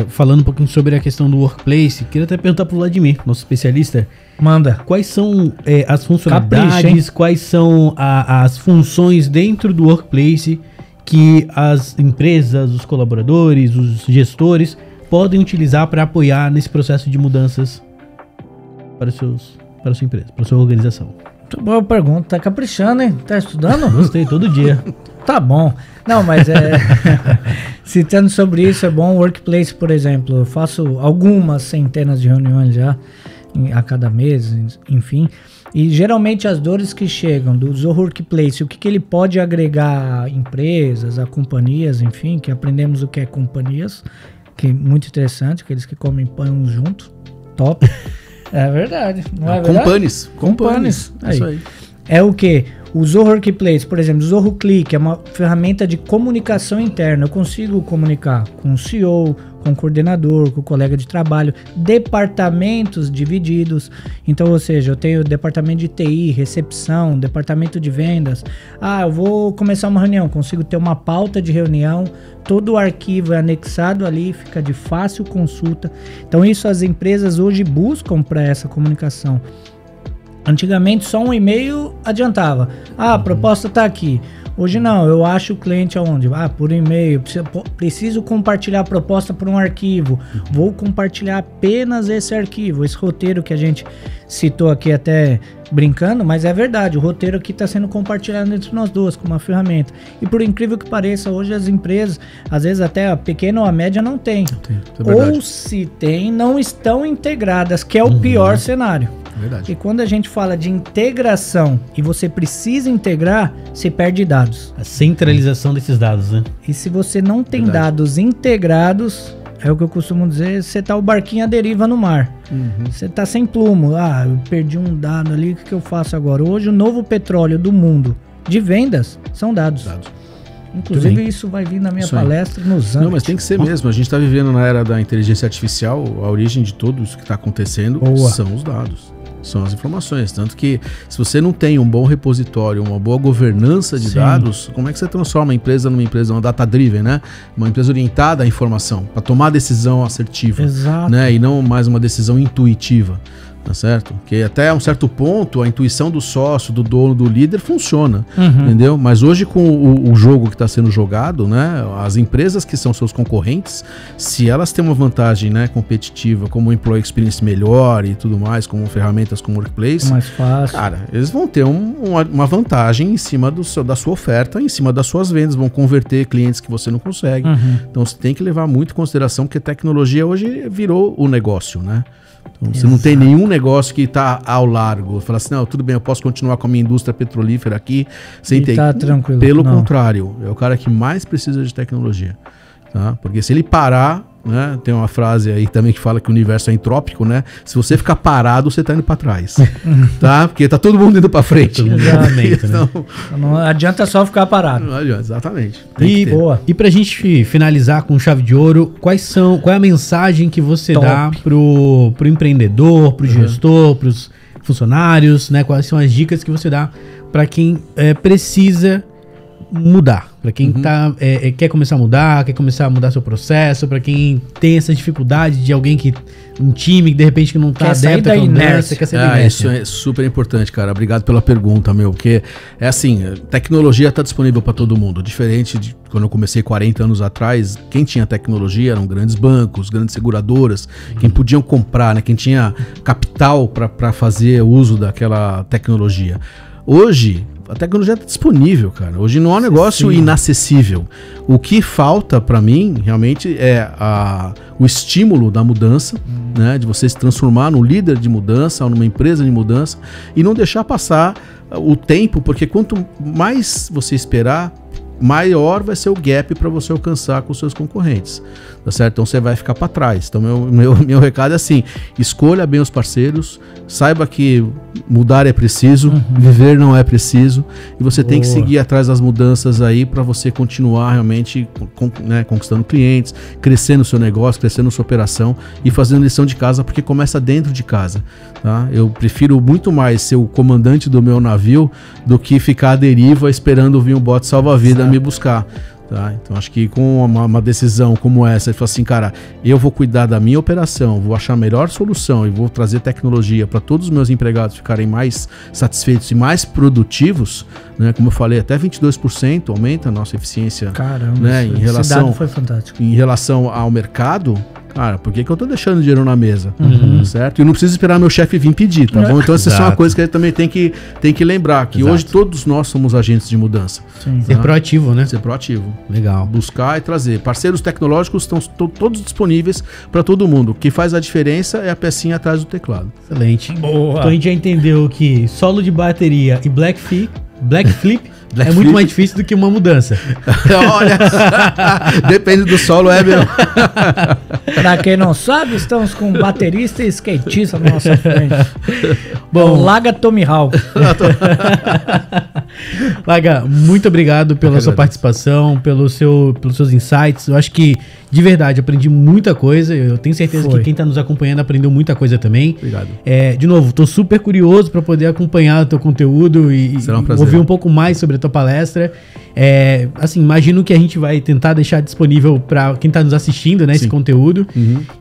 falando um pouquinho sobre a questão do Workplace, queria até perguntar pro Vladimir, nosso especialista,
manda.
Quais são as funcionalidades,
Capricha,
quais são as funções dentro do Workplace que as empresas, os colaboradores, os gestores podem utilizar para apoiar nesse processo de mudanças para a sua empresa, para a sua organização?
Muito boa pergunta. Tá caprichando, hein? Tá estudando?
Gostei, todo dia.
Tá bom. Não, mas citando sobre isso, é bom o Workplace, por exemplo. Eu faço algumas centenas de reuniões já a cada mês, enfim. E geralmente as dores que chegam do Zoho Workplace, o que ele pode agregar a empresas, a companhias, enfim, que aprendemos o que é companhias, que é muito interessante, aqueles que comem pão juntos, top. É verdade, não é verdade?
Companies.
Aí.
Isso aí.
É o que? O Zoho Workplace, por exemplo, o Zoho Click é uma ferramenta de comunicação interna. Eu consigo comunicar com o CEO, com o coordenador, com o colega de trabalho, departamentos divididos. Então, ou seja, eu tenho departamento de TI, recepção, departamento de vendas. Eu vou começar uma reunião, consigo ter uma pauta de reunião, todo o arquivo é anexado ali, fica de fácil consulta. Então, isso as empresas hoje buscam para essa comunicação. Antigamente só um e-mail adiantava. A proposta está aqui. Hoje não, eu acho o cliente aonde? Por e-mail. Preciso compartilhar a proposta por um arquivo. Vou compartilhar apenas esse arquivo. Esse roteiro que a gente citou aqui até brincando, mas é verdade. O roteiro aqui está sendo compartilhado entre nós duas com uma ferramenta. E por incrível que pareça, hoje as empresas, às vezes até a pequena ou a média não tem. Ou se tem, não estão integradas, que é o pior cenário.
Verdade.
E quando a gente fala de integração e você precisa integrar, você perde dados.
A centralização desses dados, né?
E se você não tem dados integrados, é o que eu costumo dizer, você tá o barquinho à deriva no mar. Você tá sem plumo. Ah, eu perdi um dado ali, o que eu faço agora? Hoje o novo petróleo do mundo de vendas são dados. Inclusive isso vai vir na minha palestra nos anos.
Não, mas tem que ser mesmo. A gente está vivendo na era da inteligência artificial, a origem de tudo isso que está acontecendo são os dados. São as informações, tanto que se você não tem um bom repositório, uma boa governança de dados, como é que você transforma a empresa numa empresa, uma data-driven, né? Uma empresa orientada à informação, para tomar decisão assertiva, né? E não mais uma decisão intuitiva, tá certo? Porque até um certo ponto a intuição do sócio, do dono, do líder funciona, entendeu? Mas hoje com o jogo que está sendo jogado, né? As empresas que são seus concorrentes, se elas têm uma vantagem, né, competitiva, como o employee experience melhor e tudo mais, como ferramentas como workplace,
mais fácil.
Cara, eles vão ter uma vantagem em cima da sua oferta, em cima das suas vendas, vão converter clientes que você não consegue. Então você tem que levar muito em consideração que a tecnologia hoje virou o negócio, né? Então, você não tem nenhum negócio que está ao largo. Fala assim, não, tudo bem, eu posso continuar com a minha indústria petrolífera aqui sem ter.
Tá tranquilo.
Pelo contrário, é o cara que mais precisa de tecnologia. Tá? Porque se ele parar, né, tem uma frase aí também que fala que o universo é entrópico, né? Se você ficar parado, você tá indo para trás. Tá? Porque tá todo mundo indo para frente.
Exatamente. Então, não adianta só ficar parado.
Não adianta, exatamente.
E pra gente finalizar com chave de ouro, qual é a mensagem que você dá pro empreendedor, pro gestor, pros funcionários, né? Quais são as dicas que você dá para quem precisa mudar, para quem quer começar a mudar seu processo, para quem tem essa dificuldade de alguém um time que de repente que não tá adepto à inércia, quer sair da inércia.
Isso é super importante, cara. Obrigado pela pergunta, porque é assim, tecnologia tá disponível para todo mundo, diferente de quando eu comecei 40 anos atrás, quem tinha tecnologia eram grandes bancos, grandes seguradoras, quem podiam comprar, né, quem tinha capital para fazer uso daquela tecnologia. Hoje a tecnologia está disponível, cara. Hoje não é um negócio inacessível. O que falta para mim, realmente, é o estímulo da mudança, né? De você se transformar num líder de mudança, ou numa empresa de mudança, e não deixar passar o tempo, porque quanto mais você esperar, maior vai ser o gap para você alcançar com os seus concorrentes, tá certo? Então você vai ficar para trás. Então meu recado é assim, escolha bem os parceiros, saiba que mudar é preciso, viver não é preciso, e você tem que seguir atrás das mudanças aí para você continuar realmente conquistando clientes, crescendo o seu negócio, crescendo a sua operação e fazendo lição de casa, porque começa dentro de casa, tá? Eu prefiro muito mais ser o comandante do meu navio do que ficar à deriva esperando vir um bote salva-vida me buscar. Tá? Então acho que com uma decisão como essa, ele fala assim, cara, eu vou cuidar da minha operação, vou achar a melhor solução e vou trazer tecnologia para todos os meus empregados ficarem mais satisfeitos e mais produtivos, né? Como eu falei, até 22% aumenta a nossa eficiência.
Caramba,
né?
Esse dado foi fantástico.
Em relação ao mercado, cara, por que eu tô deixando dinheiro na mesa? Certo? E eu não preciso esperar meu chefe vir pedir, tá bom? Então essa é uma coisa que a gente também tem que lembrar, que hoje todos nós somos agentes de mudança.
Tá? Ser proativo, né?
Ser proativo.
Legal.
Buscar e trazer. Parceiros tecnológicos estão todos disponíveis para todo mundo. O que faz a diferença é a pecinha atrás do teclado.
Excelente. Boa. Então a gente já entendeu que solo de bateria e Black Flip é muito mais difícil do que uma mudança.
Olha, depende do solo, meu.
Pra quem não sabe, estamos com um baterista e skatista na nossa frente. Bom, Laga Tommy Hawk.
Laga, muito obrigado pela sua participação, pelos seus insights. Eu acho que, de verdade, aprendi muita coisa. Eu tenho certeza que quem está nos acompanhando aprendeu muita coisa também.
Obrigado.
De novo, estou super curioso para poder acompanhar o teu conteúdo e ouvir um pouco mais sobre a tua palestra. Assim, imagino que a gente vai tentar deixar disponível para quem está nos assistindo, né, esse conteúdo.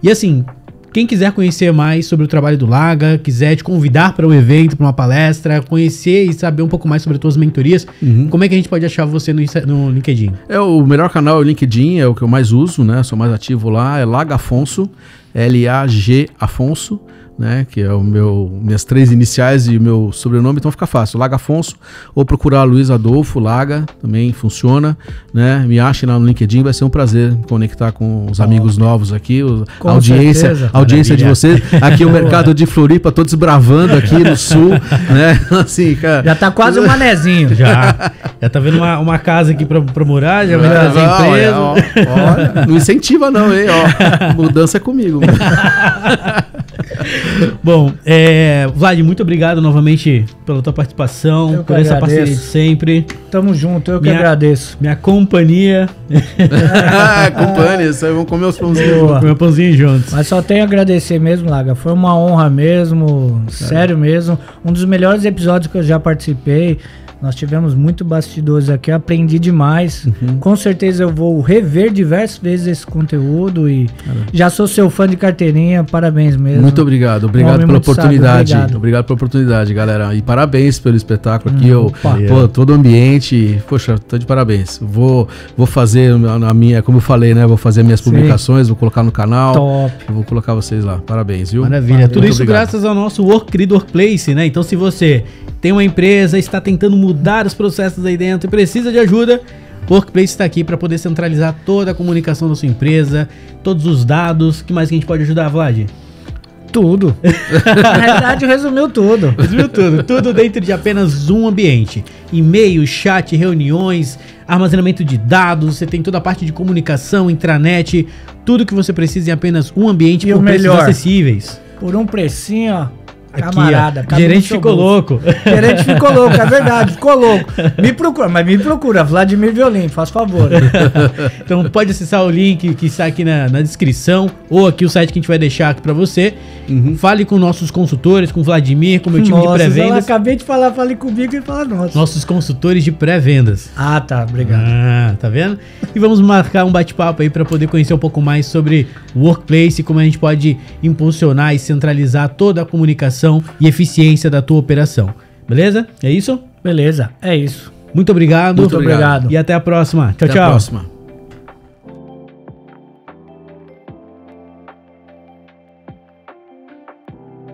E assim, quem quiser conhecer mais sobre o trabalho do Laga, quiser te convidar para um evento, para uma palestra, conhecer e saber um pouco mais sobre as tuas mentorias, como é que a gente pode achar você no LinkedIn?
O melhor canal é o LinkedIn, é o que eu mais uso, né? Sou mais ativo lá, é Laga Afonso, L-A-G Afonso. né? Que é minhas 3 iniciais e o meu sobrenome, então fica fácil. Laga Afonso, ou procurar Luiz Adolfo Laga, também funciona, né? Me achem lá no LinkedIn, vai ser um prazer me conectar com os amigos novos aqui, a audiência de vocês. Aqui o mercado de Floripa, tô desbravando aqui no sul, né? Assim, cara.
Já tá quase um manezinho.
Já tá vendo uma casa aqui pra morar, já vai trazer empresa.
Olha, não incentiva não, hein? Ó, mudança é comigo.
Bom, Vlad, muito obrigado novamente pela tua participação, por essa parceria de sempre.
Tamo junto, eu que agradeço.
Minha companhia.
Companhia, vamos comer os pãozinhos.
Vamos comer o pãozinho juntos.
Mas só tenho a agradecer mesmo, Laga. Foi uma honra mesmo, sério mesmo. Um dos melhores episódios que eu já participei. Nós tivemos muito bastidores aqui, eu aprendi demais. Com certeza eu vou rever diversas vezes esse conteúdo e já sou seu fã de carteirinha, parabéns mesmo.
Muito obrigado, obrigado pela oportunidade. Obrigado pela oportunidade, galera. E parabéns pelo espetáculo aqui. Todo o ambiente, poxa, tô de parabéns. Vou fazer a minha, como eu falei, né? Vou fazer minhas publicações, vou colocar no canal.
Top.
Eu vou colocar vocês lá. Parabéns, viu?
Maravilha. Tudo isso graças ao nosso querido Workplace, né? Então, se você tem uma empresa, está tentando mudar os processos aí dentro e precisa de ajuda, o Workplace está aqui para poder centralizar toda a comunicação da sua empresa, todos os dados. O que mais que a gente pode ajudar, Vlad?
Tudo. Na realidade, resumiu tudo.
Tudo dentro de apenas um ambiente. E-mail, chat, reuniões, armazenamento de dados, você tem toda a parte de comunicação, intranet, tudo que você precisa em apenas um ambiente
e
por preços acessíveis.
Por um precinho, ó. Camarada,
aqui, gerente ficou louco.
Gerente ficou louco, é verdade, ficou louco. Me procura, Vladimir Violim, faz favor.
Então pode acessar o link que está aqui na descrição, ou aqui o site que a gente vai deixar aqui pra você. Fale com nossos consultores, com o Vladimir, com o meu time de pré-vendas.
Eu acabei de falar, fale comigo e fala nossa.
Nossos consultores de pré-vendas.
Ah, tá, obrigado.
Tá vendo? E vamos marcar um bate-papo aí pra poder conhecer um pouco mais sobre o Workplace, como a gente pode impulsionar e centralizar toda a comunicação e eficiência da tua operação. Beleza? É isso?
Beleza, é isso.
Muito obrigado.
Muito obrigado.
E até a próxima. Tchau,
até
tchau.
A próxima.